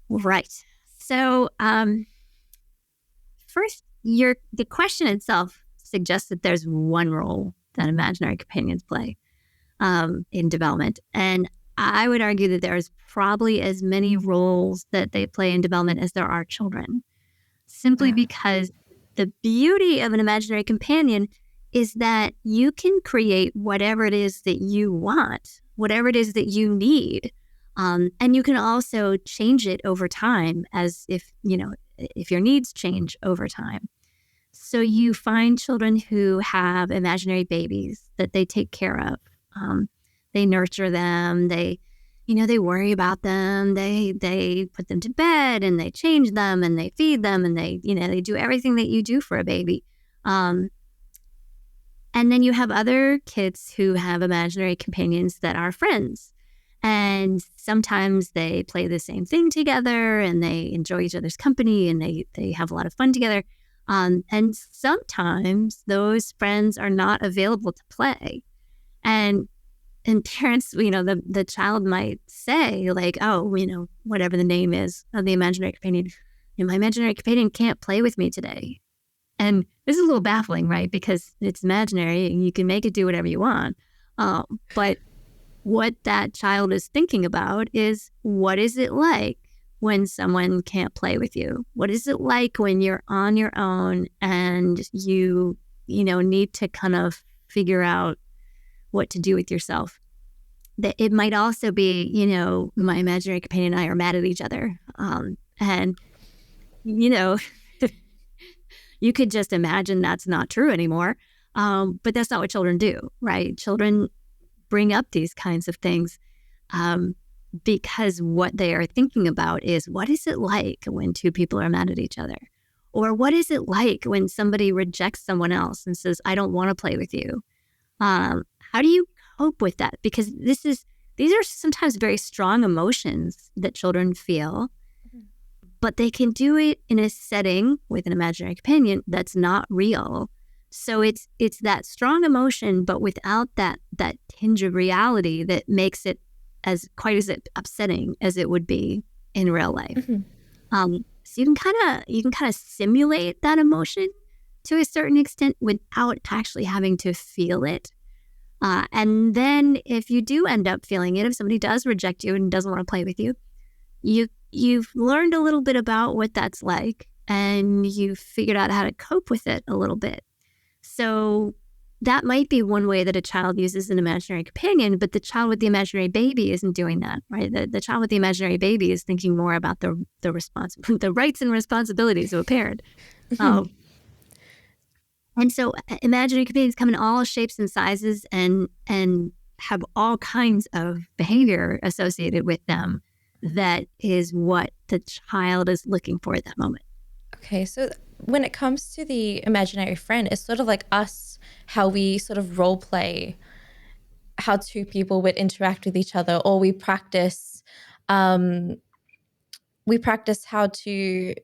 Right. So first, the question itself suggests that there's one role that imaginary companions play in development. And I would argue that there's probably as many roles that they play in development as there are children, simply because the beauty of an imaginary companion is that you can create whatever it is that you want, whatever it is that you need. And you can also change it over time as if your needs change over time. So you find children who have imaginary babies that they take care of. They nurture them. They worry about them. They put them to bed and they change them and they feed them and they do everything that you do for a baby. And then you have other kids who have imaginary companions that are friends. And sometimes they play the same thing together and they enjoy each other's company and they have a lot of fun together. And sometimes those friends are not available to play. And parents, the child might say like, oh, whatever the name is of the imaginary companion, my imaginary companion can't play with me today. And this is a little baffling, right? Because it's imaginary and you can make it do whatever you want. But what that child is thinking about is, what is it like when someone can't play with you? What is it like when you're on your own and you need to kind of figure out what to do with yourself? That it might also be, my imaginary companion and I are mad at each other. And you could just imagine that's not true anymore. But that's not what children do, right? Children bring up these kinds of things because what they are thinking about is, what is it like when two people are mad at each other? Or what is it like when somebody rejects someone else and says, I don't want to play with you? How do you cope with that? Because these are sometimes very strong emotions that children feel, but they can do it in a setting with an imaginary companion that's not real. So it's that strong emotion, but without that tinge of reality that makes it as upsetting as it would be in real life. Mm-hmm. So you can kind of simulate that emotion to a certain extent without actually having to feel it. And then if you do end up feeling it, if somebody does reject you and doesn't want to play with you, you've learned a little bit about what that's like, and you've figured out how to cope with it a little bit. So that might be one way that a child uses an imaginary companion, but the child with the imaginary baby isn't doing that, right? The child with the imaginary baby is thinking more about the rights and responsibilities of a parent. And so imaginary companions come in all shapes and sizes and have all kinds of behavior associated with them. That is what the child is looking for at that moment. Okay, so when it comes to the imaginary friend, it's sort of like us, how we sort of role play how two people would interact with each other, or we practice how to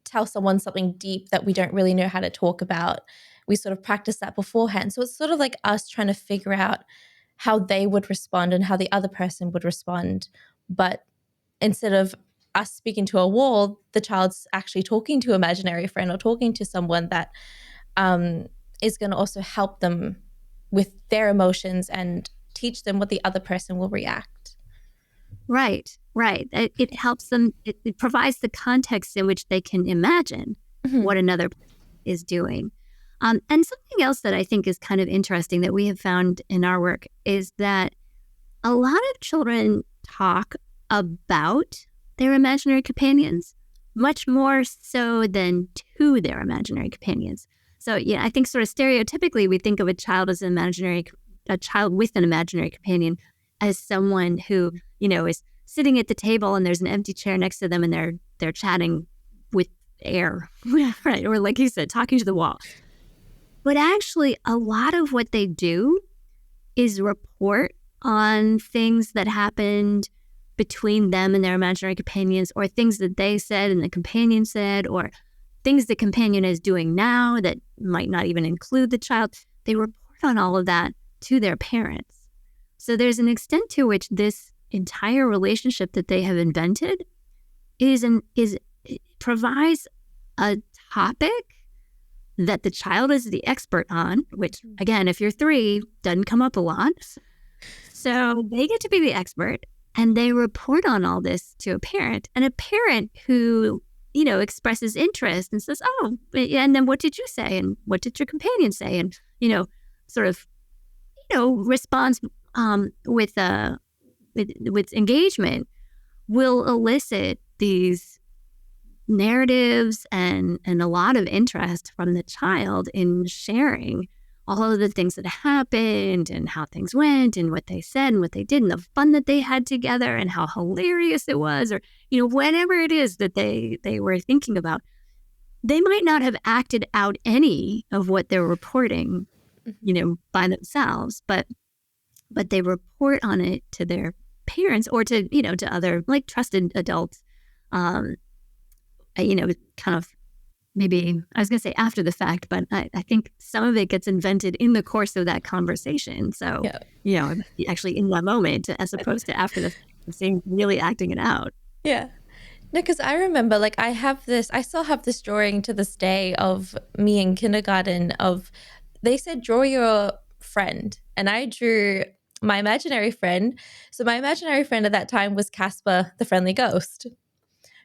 tell someone something deep that we don't really know how to talk about. We sort of practice that beforehand. So it's sort of like us trying to figure out how they would respond and how the other person would respond. But instead of us speaking to a wall, the child's actually talking to an imaginary friend or talking to someone that is going to also help them with their emotions and teach them what the other person will react. Right. It helps them, it provides the context in which they can imagine what another is doing. And something else that I think is kind of interesting that we have found in our work is that a lot of children talk about their imaginary companions much more so than to their imaginary companions. So I think sort of stereotypically we think of a child with an imaginary companion as someone who, is sitting at the table and there's an empty chair next to them and they're chatting with air, right? Or like you said, talking to the wall. But actually a lot of what they do is report on things that happened between them and their imaginary companions, or things that they said and the companion said, or things the companion is doing now that might not even include the child. They report on all of that to their parents. So there's an extent to which this entire relationship that they have invented provides a topic that the child is the expert on, which again, if you're 3, doesn't come up a lot. So they get to be the expert and they report on all this to a parent, and a parent who expresses interest and says, oh, and then what did you say? And what did your companion say? And, sort of, responds with engagement, will elicit these narratives and a lot of interest from the child in sharing all of the things that happened and how things went and what they said and what they did and the fun that they had together and how hilarious it was, or whatever it is that they were thinking about. They might not have acted out any of what they're reporting by themselves, but they report on it to their parents or to to other like trusted adults, kind of, maybe I was going to say after the fact, but I think some of it gets invented in the course of that conversation. So, actually in that moment, as opposed to after the fact, really acting it out. Yeah. No, because I remember, like, I still have this drawing to this day of me in kindergarten they said, draw your friend. And I drew my imaginary friend. So my imaginary friend at that time was Casper, the Friendly Ghost.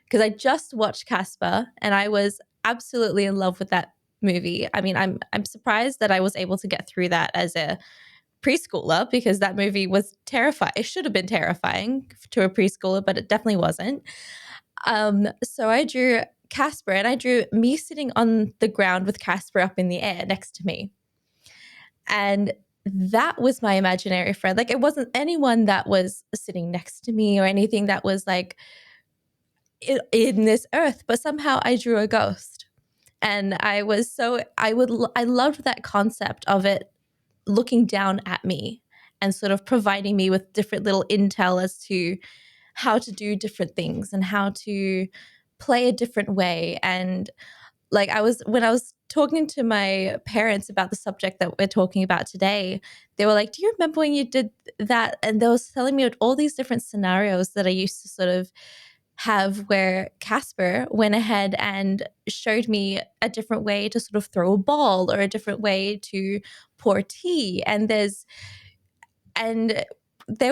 Because I just watched Casper and I was absolutely in love with that movie. I mean, I'm surprised that I was able to get through that as a preschooler, because that movie was terrifying. It should have been terrifying to a preschooler, but it definitely wasn't. So I drew Casper, and I drew me sitting on the ground with Casper up in the air next to me. And that was my imaginary friend. Like, it wasn't anyone that was sitting next to me or anything that was like in this earth, but somehow I drew a ghost. And I loved that concept of it looking down at me and sort of providing me with different little intel as to how to do different things and how to play a different way. And like, when I was talking to my parents about the subject that we're talking about today, they were like, do you remember when you did that? And they were telling me all these different scenarios that I used to sort of have, where Casper went ahead and showed me a different way to sort of throw a ball or a different way to pour tea. And they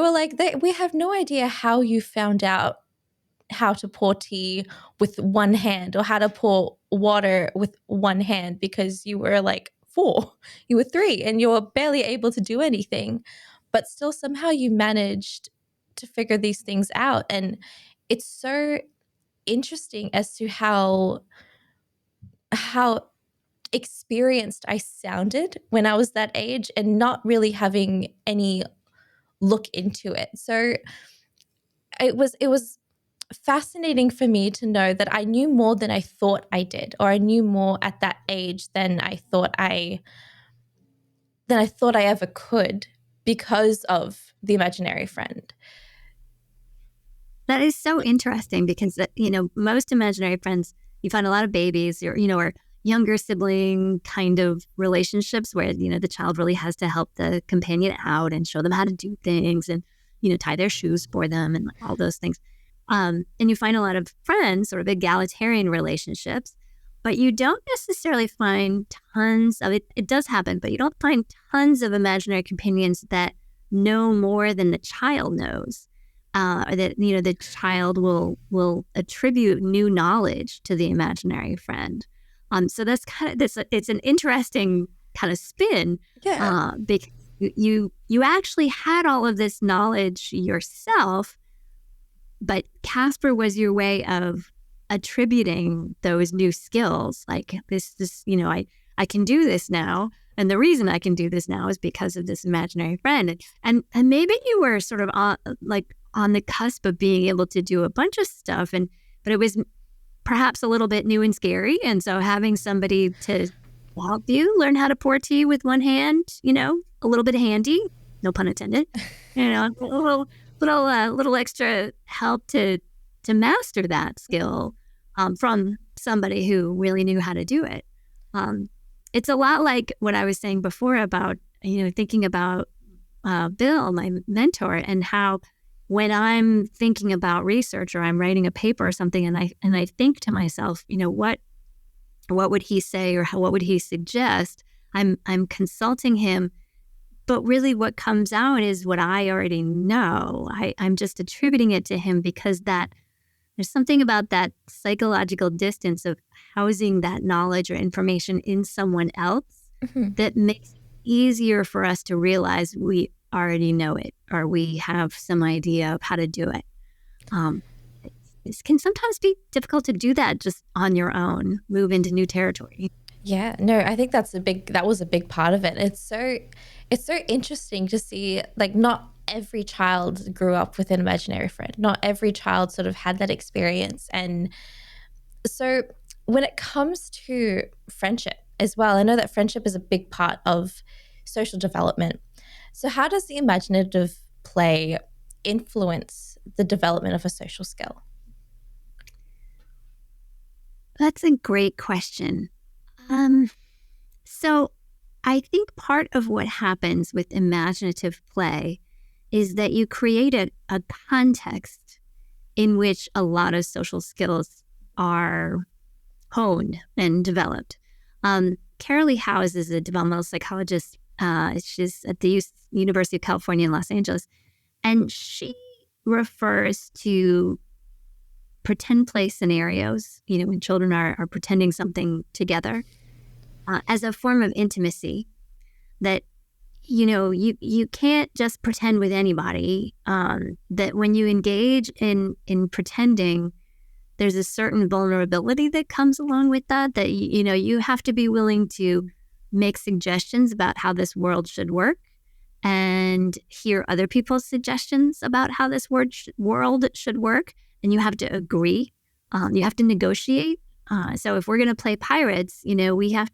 were like, we have no idea how you found out how to pour tea with one hand or how to pour water with one hand, because you were like 4, you were 3, and you were barely able to do anything. But still, somehow you managed to figure these things out. And it's so interesting as to how experienced I sounded when I was that age and not really having any look into it. So it was fascinating for me to know that I knew more than I thought I did, or I knew more at that age than I thought I ever could, because of the imaginary friend. That is so interesting, because, most imaginary friends, you find a lot of babies or younger sibling kind of relationships where, the child really has to help the companion out and show them how to do things and, tie their shoes for them and all those things. And you find a lot of friends, sort of egalitarian relationships, but you don't necessarily find tons of it. It does happen, but you don't find tons of imaginary companions that know more than the child knows. Or that the child will attribute new knowledge to the imaginary friend. So that's kind of it's an interesting kind of spin. Yeah. Because you actually had all of this knowledge yourself, but Casper was your way of attributing those new skills. Like this I can do this now. And the reason I can do this now is because of this imaginary friend. And maybe you were sort of on the cusp of being able to do a bunch of stuff, but it was perhaps a little bit new and scary. And so having somebody to help you learn how to pour tea with one hand, a little bit handy, no pun intended, a little extra help to master that skill from somebody who really knew how to do it. It's a lot like what I was saying before about, thinking about Bill, my mentor, and how when I'm thinking about research or I'm writing a paper or something, and I think to myself, what would he say or what would he suggest? I'm consulting him, but really what comes out is what I already know. I'm just attributing it to him because that There's something about that psychological distance of housing that knowledge or information in someone else that makes it easier for us to realize we already know it or we have some idea of how to do it. It can sometimes be difficult to do that just on your own, move into new territory. Yeah, no, I think that was a big part of it. It's so interesting to see, like, not every child grew up with an imaginary friend. Not every child sort of had that experience. And so when it comes to friendship as well, I know that friendship is a big part of social development. So how does the imaginative play influence the development of a social skill? That's a great question. So I think part of what happens with imaginative play is that you create a context in which a lot of social skills are honed and developed. Carolee House is a developmental psychologist. She's at the University of California in Los Angeles, and she refers to pretend play scenarios, when children are pretending something together, as a form of intimacy that, you can't just pretend with anybody, that when you engage in pretending, there's a certain vulnerability that comes along with that you have to be willing to make suggestions about how this world should work and hear other people's suggestions about how this world should work. And you have to agree. You have to negotiate. So if we're going to play pirates, we have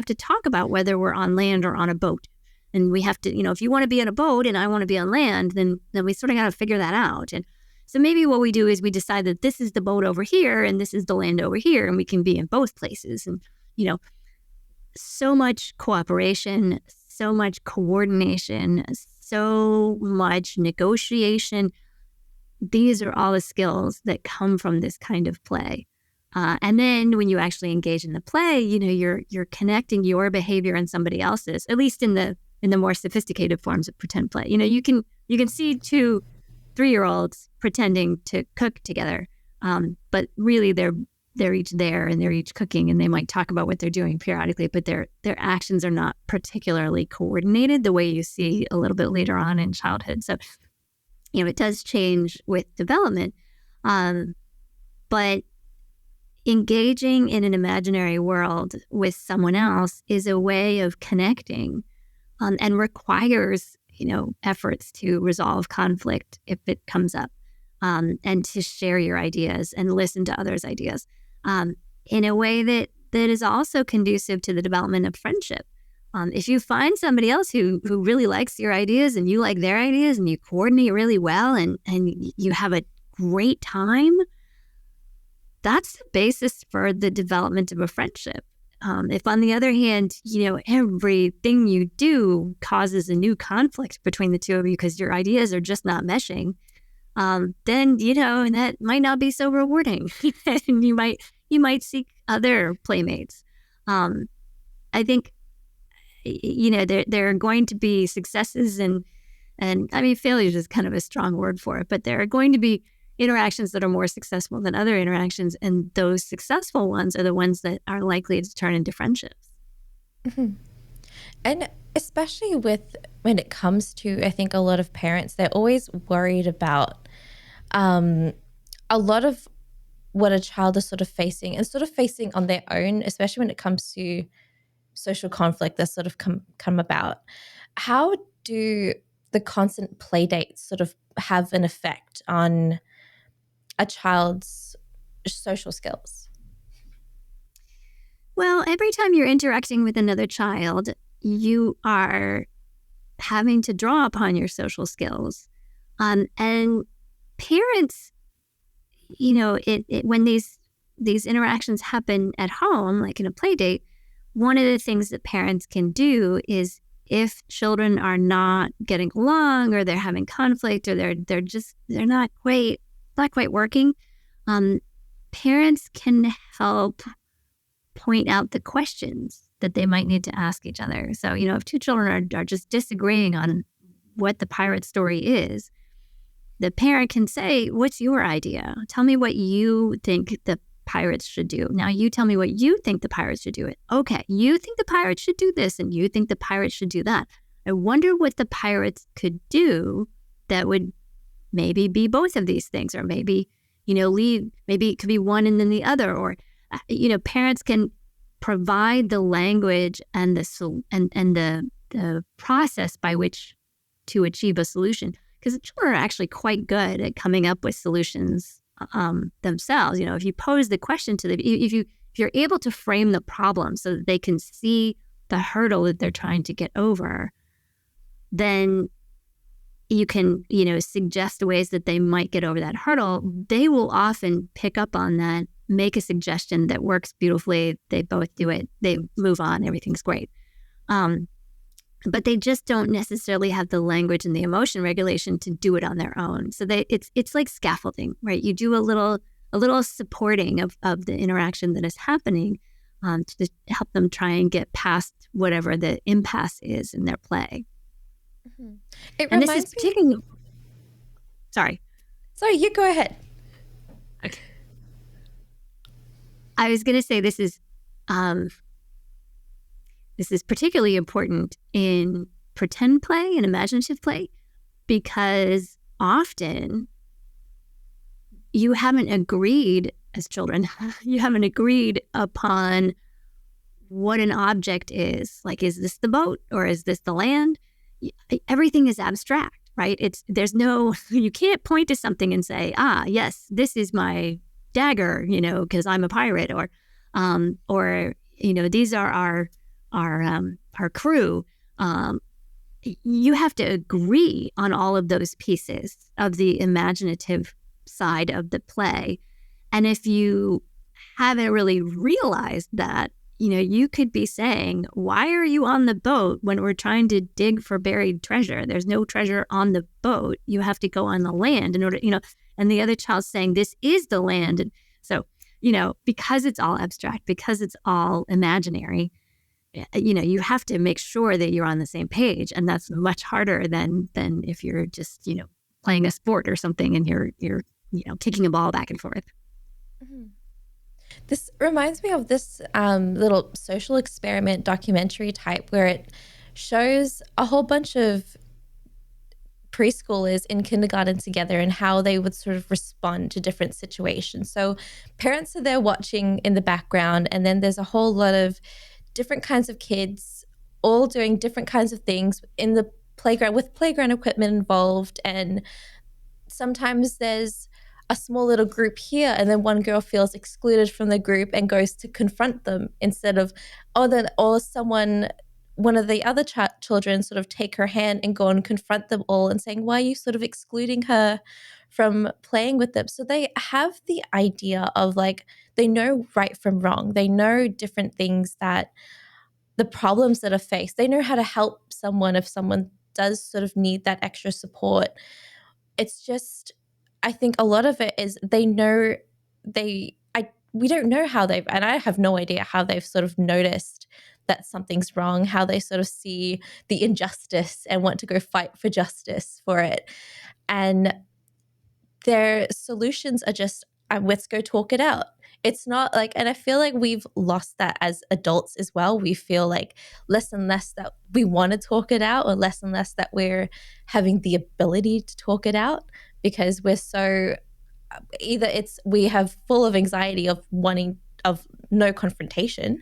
to talk about whether we're on land or on a boat. And we have to, if you want to be on a boat and I want to be on land, then we sort of got to figure that out. And so maybe what we do is we decide that this is the boat over here and this is the land over here, and we can be in both places. And, so much cooperation, so much coordination, so much negotiation. These are all the skills that come from this kind of play. And then when you actually engage in the play, you're connecting your behavior and somebody else's, at least in the more sophisticated forms of pretend play. You can see 2 3-year-olds pretending to cook together. But really they're each there and they're each cooking, and they might talk about what they're doing periodically, but their actions are not particularly coordinated the way you see a little bit later on in childhood. So, it does change with development. But engaging in an imaginary world with someone else is a way of connecting, and requires, efforts to resolve conflict if it comes up, and to share your ideas and listen to others' ideas, in a way that is also conducive to the development of friendship. If you find somebody else who really likes your ideas and you like their ideas and you coordinate really well and you have a great time, that's the basis for the development of a friendship. If on the other hand, everything you do causes a new conflict between the two of you because your ideas are just not meshing, then, that might not be so rewarding. And you might seek other playmates. I think, there are going to be successes and I mean, failures is kind of a strong word for it, but there are going to be interactions that are more successful than other interactions. And those successful ones are the ones that are likely to turn into friendships. Mm-hmm. And especially when it comes to, I think a lot of parents, they're always worried about a lot of what a child is sort of facing on their own, especially when it comes to social conflict that's sort of come about. How do the constant play dates sort of have an effect on a child's social skills? Well, every time you're interacting with another child, you are having to draw upon your social skills. And parents, when these interactions happen at home, like in a play date, one of the things that parents can do is, if children are not getting along or they're having conflict or they're not quite working, parents can help point out the questions that they might need to ask each other. So, if 2 children are just disagreeing on what the pirate story is, the parent can say, what's your idea? Tell me what you think the pirates should do. Now you tell me what you think the pirates should do it. Okay, you think the pirates should do this and you think the pirates should do that. I wonder what the pirates could do that would maybe be both of these things, or maybe, maybe it could be one and then the other, or, parents can provide the language and the process by which to achieve a solution. Because the children are actually quite good at coming up with solutions themselves. If you pose the question to them, if you're able to frame the problem so that they can see the hurdle that they're trying to get over, then you can, suggest ways that they might get over that hurdle. They will often pick up on that, make a suggestion that works beautifully. They both do it. They move on. Everything's great. But they just don't necessarily have the language and the emotion regulation to do it on their own. So it's like scaffolding, right? You do a little supporting of the interaction that is happening to help them try and get past whatever the impasse is in their play. Mm-hmm. And this is particularly... Sorry, you go ahead. Okay. I was going to say this is particularly important in pretend play and imaginative play, because often you haven't agreed as children, you haven't agreed upon what an object is. Like, is this the boat or is this the land? Everything is abstract, right? You can't point to something and say, yes, this is my dagger, because I'm a pirate, or these are our crew. You have to agree on all of those pieces of the imaginative side of the play. And if you haven't really realized that, you could be saying, why are you on the boat when we're trying to dig for buried treasure? There's no treasure on the boat. You have to go on the land in order, and the other child's saying, this is the land. And so, because it's all abstract, because it's all imaginary, you have to make sure that you're on the same page. And that's much harder than if you're just, playing a sport or something and you're kicking a ball back and forth. Mm-hmm. This reminds me of this little social experiment documentary type where it shows a whole bunch of preschoolers in kindergarten together and how they would sort of respond to different situations. So parents are there watching in the background, and then there's a whole lot of different kinds of kids all doing different kinds of things in the playground with playground equipment involved. And sometimes there's a small little group here, and then one girl feels excluded from the group and goes to confront them instead of, one of the other children sort of take her hand and go and confront them all and saying, why are you sort of excluding her from playing with them? So they have the idea of they know right from wrong. They know different things, that the problems that are faced. They know how to help someone if someone does sort of need that extra support. It's just, I think a lot of it is we don't know how and I have no idea how they've sort of noticed that something's wrong, how they sort of see the injustice and want to go fight for justice for it. And their solutions are just, let's go talk it out. It's not and I feel like we've lost that as adults as well. We feel less and less that we want to talk it out, or less and less that we're having the ability to talk it out, because we're so, we have full of anxiety of no confrontation,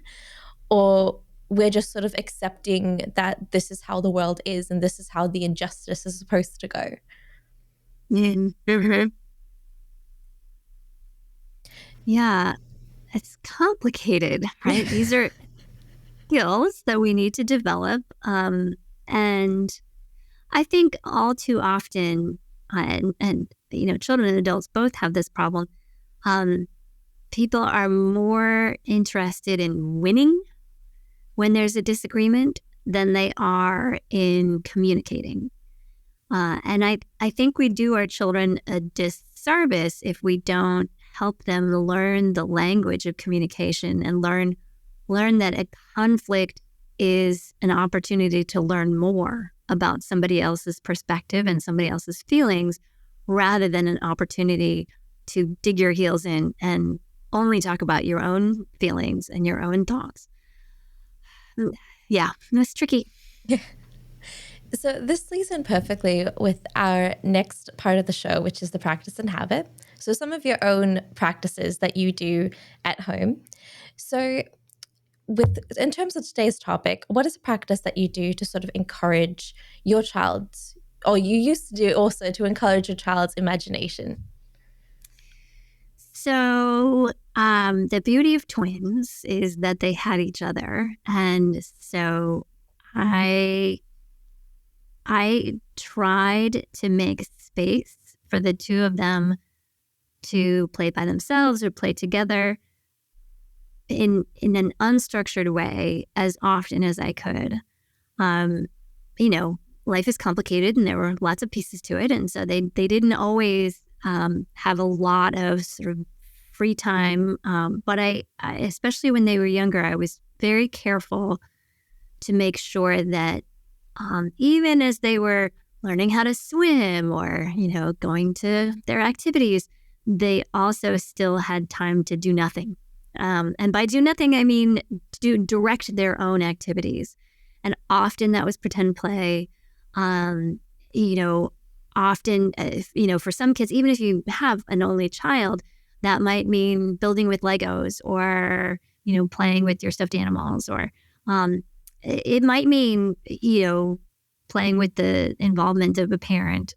or we're just sort of accepting that this is how the world is and this is how the injustice is supposed to go. Mm-hmm. Yeah, it's complicated, right? These are skills that we need to develop. And I think all too often, and children and adults both have this problem, people are more interested in winning when there's a disagreement than they are in communicating. And I think we do our children a disservice if we don't help them learn the language of communication and learn that a conflict is an opportunity to learn more about somebody else's perspective and somebody else's feelings, rather than an opportunity to dig your heels in and only talk about your own feelings and your own thoughts. Yeah, that's tricky. So this leads in perfectly with our next part of the show, which is the practice and habit. So some of your own practices that you do at home. So in terms of today's topic, what is a practice that you do to sort of encourage your child's, or you used to do also to encourage your child's imagination? So the beauty of twins is that they had each other. And so I tried to make space for the two of them to play by themselves or play together in an unstructured way as often as I could. Life is complicated and there were lots of pieces to it. And so they didn't always have a lot of sort of free time. But I, especially when they were younger, I was very careful to make sure that even as they were learning how to swim or, going to their activities, they also still had time to do nothing. And by do nothing, I mean to direct their own activities. And often that was pretend play. Often, for some kids, even if you have an only child, that might mean building with Legos or, playing with your stuffed animals, or it might mean, playing with the involvement of a parent.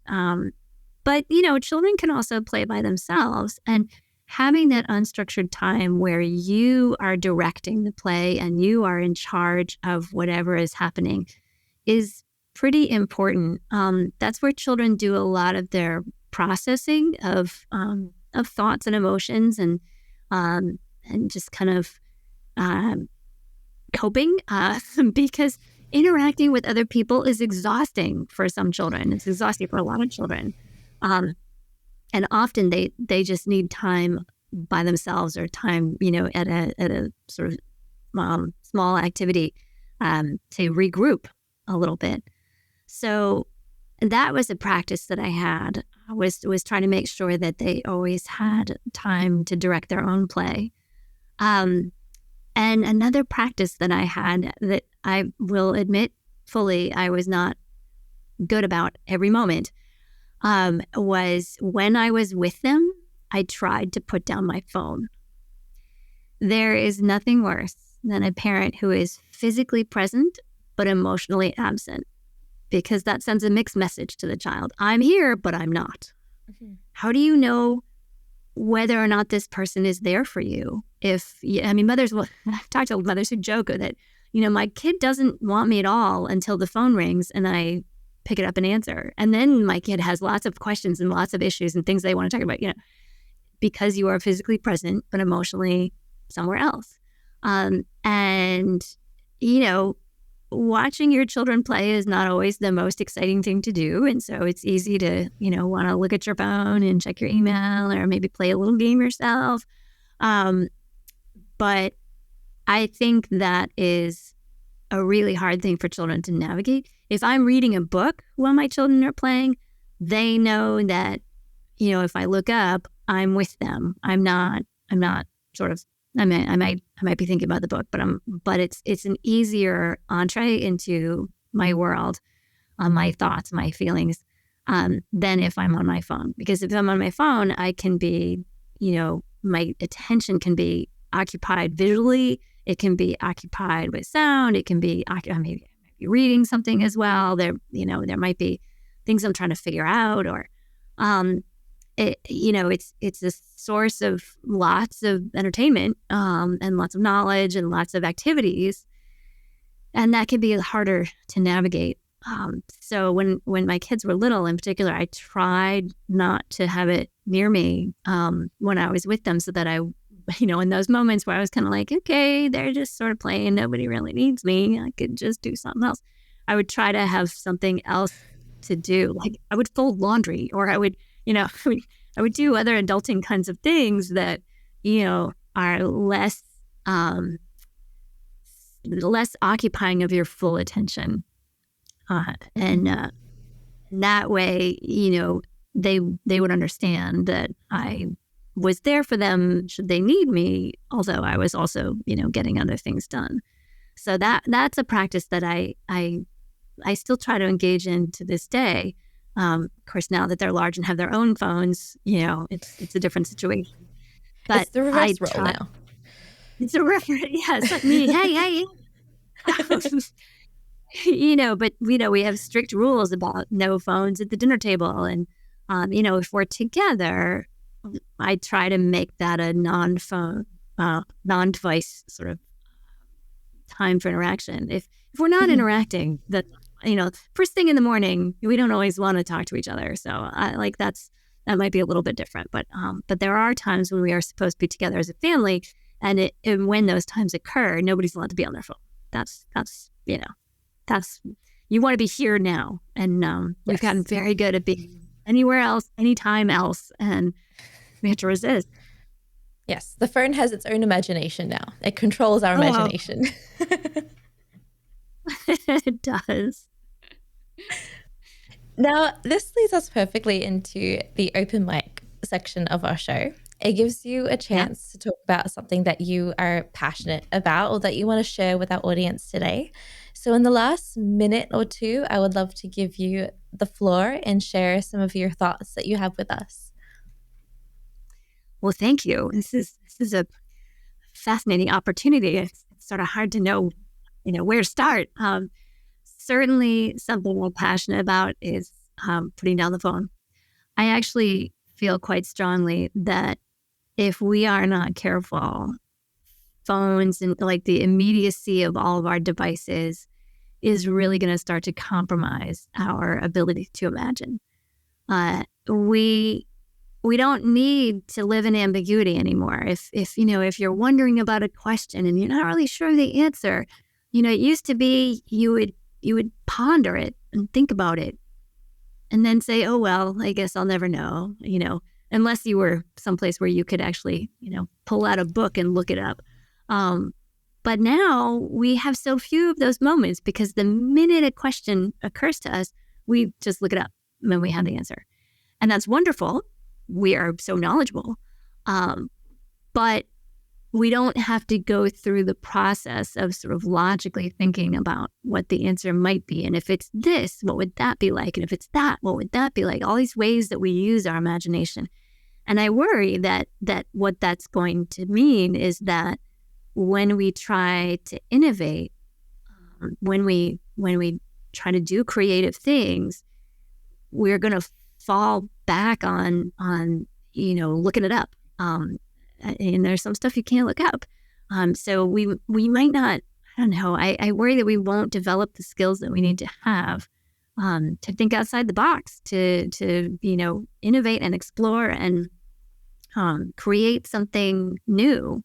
But children can also play by themselves, and having that unstructured time where you are directing the play and you are in charge of whatever is happening is pretty important. That's where children do a lot of their processing of thoughts and emotions and just kind of coping, because interacting with other people is exhausting for some children. It's exhausting for a lot of children. And often they just need time by themselves or time, at a sort of small activity to regroup a little bit. So that was a practice that I had, was trying to make sure that they always had time to direct their own play. And another practice that I had that I will admit fully I was not good about every moment was when I was with them, I tried to put down my phone. There is nothing worse than a parent who is physically present but emotionally absent, because that sends a mixed message to the child. I'm here, but I'm not. Mm-hmm. How do you know whether or not this person is there for you? I've talked to mothers who joke that, my kid doesn't want me at all until the phone rings and I pick it up and answer. And then my kid has lots of questions and lots of issues and things they want to talk about, because you are physically present, but emotionally somewhere else. Watching your children play is not always the most exciting thing to do. And so it's easy to, want to look at your phone and check your email or maybe play a little game yourself. But I think that is a really hard thing for children to navigate. If I'm reading a book while my children are playing, they know that, if I look up, I'm with them. I'm not sort of, I might be thinking about the book, but it's an easier entree into my world, my thoughts, my feelings, than if I'm on my phone. Because if I'm on my phone, I can be, my attention can be occupied visually. It can be occupied with sound. It can be, I may be reading something as well. There might be things I'm trying to figure out, or, it's a source of lots of entertainment, and lots of knowledge and lots of activities. And that can be harder to navigate. So when my kids were little in particular, I tried not to have it near me when I was with them, so that I, in those moments where I was kind of like, okay, they're just sort of playing, nobody really needs me, I could just do something else. I would try to have something else to do. Like I would fold laundry, or I would, I would do other adulting kinds of things that, are less occupying of your full attention. And that way, they would understand that I was there for them should they need me, although I was also, getting other things done. So that's a practice that I still try to engage in to this day. Of course, now that they're large and have their own phones, it's a different situation. But It's the reverse role now. It's a reference. Yeah, it's like me. Hey. But we have strict rules about no phones at the dinner table. And, if we're together, I try to make that a non-phone, non-device sort of time for interaction. If we're not interacting, that, first thing in the morning, we don't always want to talk to each other. So that might be a little bit different. But there are times when we are supposed to be together as a family. And when those times occur, nobody's allowed to be on their phone. That's you want to be here now. And we've gotten very good at being anywhere else, anytime else. And we have to resist. Yes, the phone has its own imagination now. It controls our imagination. It does. Now, this leads us perfectly into the open mic section of our show. It gives you a chance to talk about something that you are passionate about or that you want to share with our audience today. So in the last minute or two, I would love to give you the floor and share some of your thoughts that you have with us. Well, thank you. This is a fascinating opportunity. It's sort of hard to know, where to start. Certainly something I'm passionate about is putting down the phone. I actually feel quite strongly that if we are not careful, phones and like the immediacy of all of our devices is really going to start to compromise our ability to imagine. We don't need to live in ambiguity anymore. If you're wondering about a question and you're not really sure of the answer, it used to be you would ponder it and think about it and then say, oh, well, I guess I'll never know, unless you were someplace where you could actually, pull out a book and look it up. But now we have so few of those moments because the minute a question occurs to us, we just look it up and then we have the answer. And that's wonderful. We are so knowledgeable. But we don't have to go through the process of sort of logically thinking about what the answer might be. And if it's this, what would that be like? And if it's that, what would that be like? All these ways that we use our imagination. And I worry that what that's going to mean is that when we try to innovate, when we try to do creative things, we're going to fall back on looking it up. And there's some stuff you can't look up. So we might not, I don't know, I worry that we won't develop the skills that we need to have to think outside the box, to innovate and explore and create something new.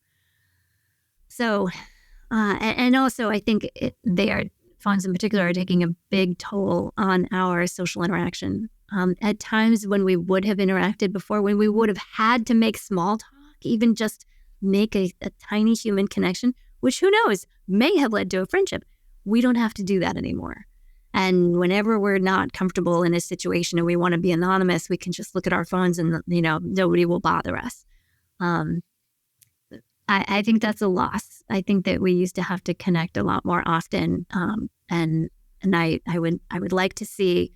So, and also I think phones in particular are taking a big toll on our social interaction. At times when we would have interacted before, when we would have had to make small talk, even just make a tiny human connection, which who knows, may have led to a friendship. We don't have to do that anymore. And whenever we're not comfortable in a situation and we want to be anonymous, we can just look at our phones and, nobody will bother us. I think that's a loss. I think that we used to have to connect a lot more often. And I would like to see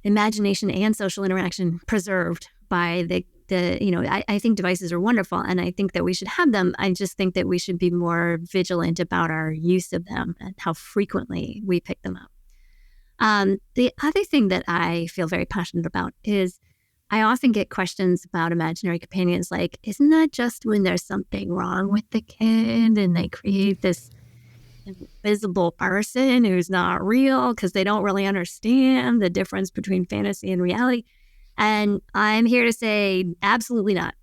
imagination and social interaction preserved by I think devices are wonderful and I think that we should have them. I just think that we should be more vigilant about our use of them and how frequently we pick them up. The other thing that I feel very passionate about is I often get questions about imaginary companions like, isn't that just when there's something wrong with the kid and they create this invisible person who's not real because they don't really understand the difference between fantasy and reality? And I'm here to say absolutely not.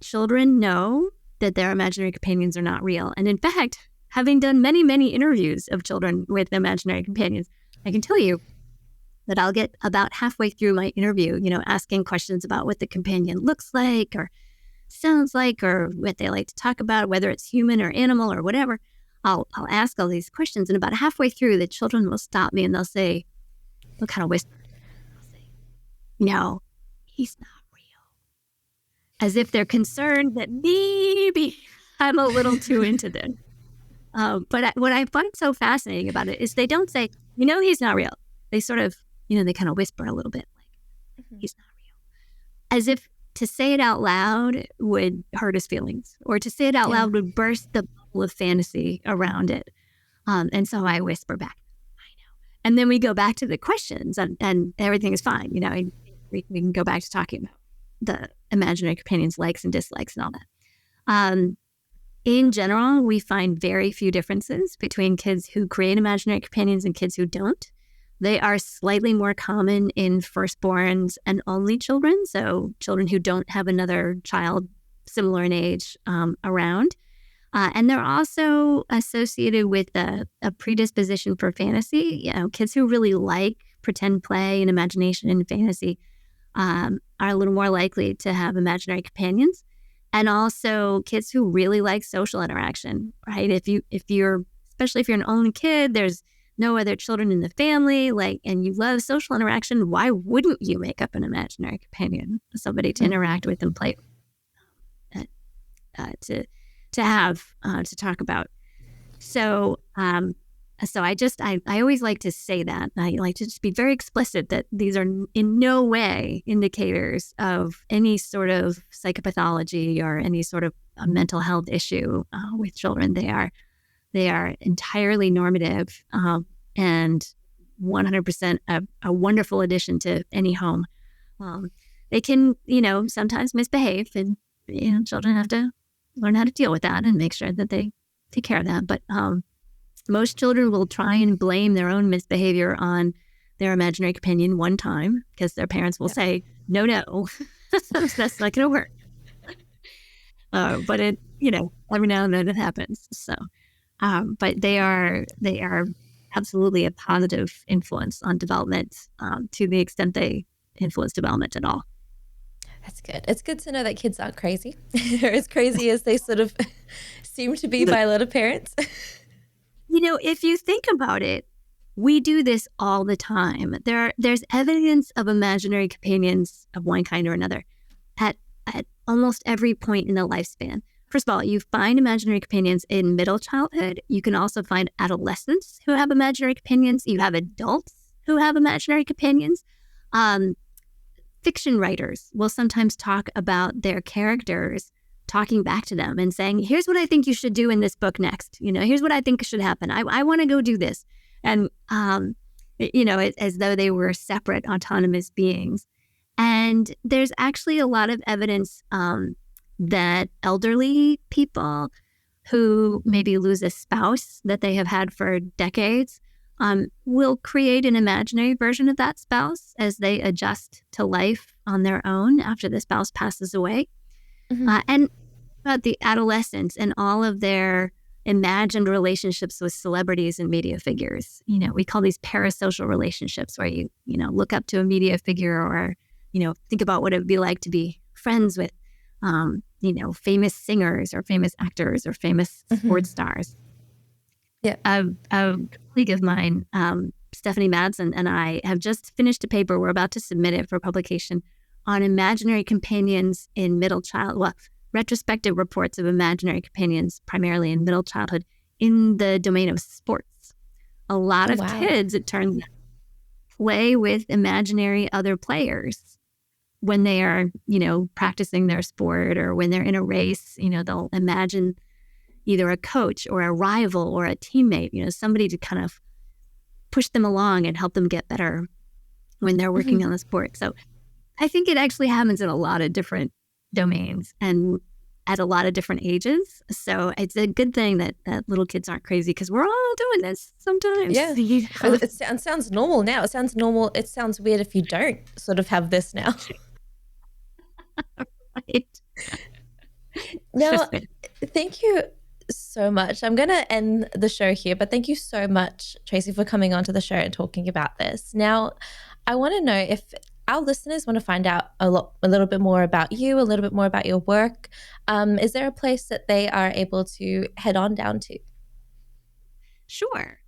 Children know that their imaginary companions are not real. And in fact, having done many, many interviews of children with imaginary companions, I can tell you that I'll get about halfway through my interview, asking questions about what the companion looks like or sounds like or what they like to talk about, whether it's human or animal or whatever. I'll ask all these questions. And about halfway through, the children will stop me and they'll say, they'll kind of whisper, no, he's not real. As if they're concerned that maybe I'm a little too into this. But what I find so fascinating about it is they don't say, he's not real. They sort of, they kind of whisper a little bit like, he's not real. As if to say it out loud would hurt his feelings, or to say it out loud would burst the bubble of fantasy around it. And so I whisper back, I know. And then we go back to the questions and everything is fine. We can go back to talking about the imaginary companions' likes and dislikes and all that. In general, we find very few differences between kids who create imaginary companions and kids who don't. They are slightly more common in firstborns and only children, so children who don't have another child similar in age around. And they're also associated with a predisposition for fantasy. Kids who really like pretend play and imagination and fantasy are a little more likely to have imaginary companions. And also kids who really like social interaction, right? Especially if you're an only kid, there's no other children in the family, and you love social interaction, why wouldn't you make up an imaginary companion, somebody to interact with and play with, to talk about? So I always like to say that. I like to just be very explicit that these are in no way indicators of any sort of psychopathology or any sort of a mental health issue with children. They are entirely normative and 100% a wonderful addition to any home. They can, sometimes misbehave, and children have to learn how to deal with that and make sure that they take care of that. But most children will try and blame their own misbehavior on their imaginary companion one time because their parents will say, no, that's not going to work. But it, every now and then it happens. So, but they are absolutely a positive influence on development to the extent they influence development at all. That's good. It's good to know that kids aren't crazy, or as crazy as they sort of seem to be by a lot of parents. If you think about it, we do this all the time. There's evidence of imaginary companions of one kind or another at almost every point in the lifespan. First of all, you find imaginary companions in middle childhood. You can also find adolescents who have imaginary companions. You have adults who have imaginary companions. Fiction writers will sometimes talk about their characters talking back to them and saying, here's what I think you should do in this book next. Here's what I think should happen. I want to go do this. And, as though they were separate autonomous beings. And there's actually a lot of evidence that elderly people who maybe lose a spouse that they have had for decades will create an imaginary version of that spouse as they adjust to life on their own after the spouse passes away. Mm-hmm. And about the adolescents and all of their imagined relationships with celebrities and media figures. We call these parasocial relationships where you look up to a media figure or, think about what it would be like to be friends with, famous singers or famous actors or famous sports stars. Yeah. A colleague of mine, Stephanie Madsen, and I have just finished a paper. We're about to submit it for publication on imaginary companions in retrospective reports of imaginary companions, primarily in middle childhood, in the domain of sports. A lot of kids, it turns out, play with imaginary other players when they are, practicing their sport or when they're in a race. They'll imagine either a coach or a rival or a teammate, somebody to kind of push them along and help them get better when they're working on the sport. So I think it actually happens in a lot of different domains and at a lot of different ages. So it's a good thing that little kids aren't crazy because we're all doing this sometimes. Yeah. It sounds normal now. It sounds normal. It sounds weird if you don't sort of have this now. Right. Now, thank you so much. I'm going to end the show here, but thank you so much, Tracy, for coming onto the show and talking about this. Now, I want to know if our listeners want to find out a little bit more about you, a little bit more about your work. Is there a place that they are able to head on down to? Sure.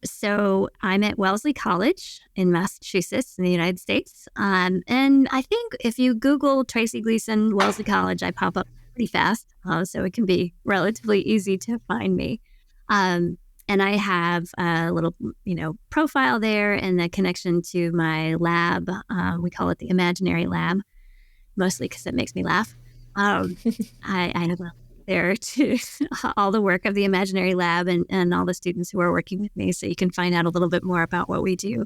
So I'm at Wellesley College in Massachusetts in the United States. And I think if you Google Tracy Gleason, Wellesley College, I pop up pretty fast. So it can be relatively easy to find me. And I have a little, profile there and the connection to my lab. We call it the Imaginary Lab, mostly because it makes me laugh. I have there to all the work of the Imaginary Lab and all the students who are working with me, so you can find out a little bit more about what we do.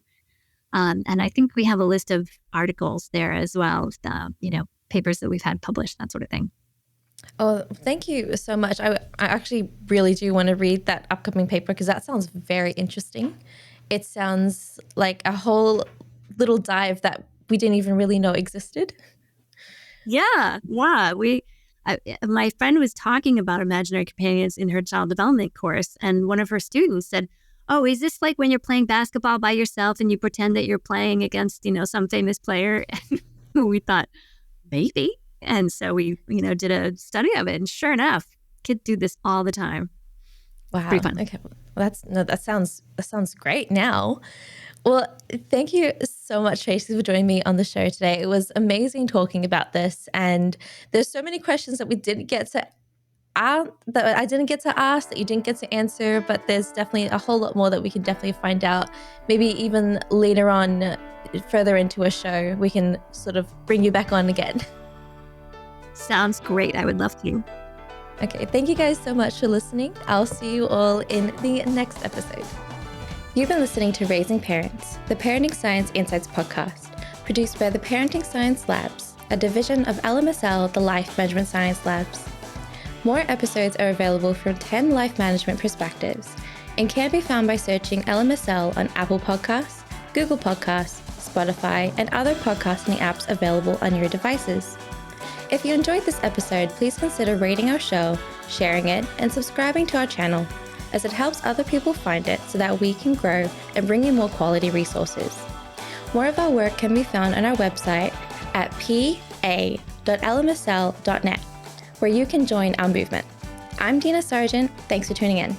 And I think we have a list of articles there as well, papers that we've had published, that sort of thing. Oh, thank you so much. I actually really do want to read that upcoming paper because that sounds very interesting. It sounds like a whole little dive that we didn't even really know existed. Yeah. My friend was talking about imaginary companions in her child development course, and one of her students said, "Oh, is this like when you're playing basketball by yourself and you pretend that you're playing against, some famous player?" And we thought, maybe. And so we, did a study of it, and sure enough, kids do this all the time. Wow. Pretty fun. Okay. Well, that sounds great now. Well, thank you so much, Tracy, for joining me on the show today. It was amazing talking about this, and there's so many questions that we didn't get to that I didn't get to ask, that you didn't get to answer, but there's definitely a whole lot more that we can definitely find out. Maybe even later on, further into a show, we can sort of bring you back on again. Sounds great. I would love to. Okay, thank you guys so much for listening. I'll see you all in the next episode. You've been listening to Raising Parents, the Parenting Science Insights podcast, produced by the Parenting Science Labs, a division of LMSL, the Life Management Science Labs. More episodes are available from 10 life management perspectives and can be found by searching LMSL on Apple Podcasts, Google Podcasts, Spotify, and other podcasting apps available on your devices. If you enjoyed this episode, please consider rating our show, sharing it, and subscribing to our channel, as it helps other people find it so that we can grow and bring you more quality resources. More of our work can be found on our website at pa.lmsl.net, where you can join our movement. I'm Dina Sargent. Thanks for tuning in.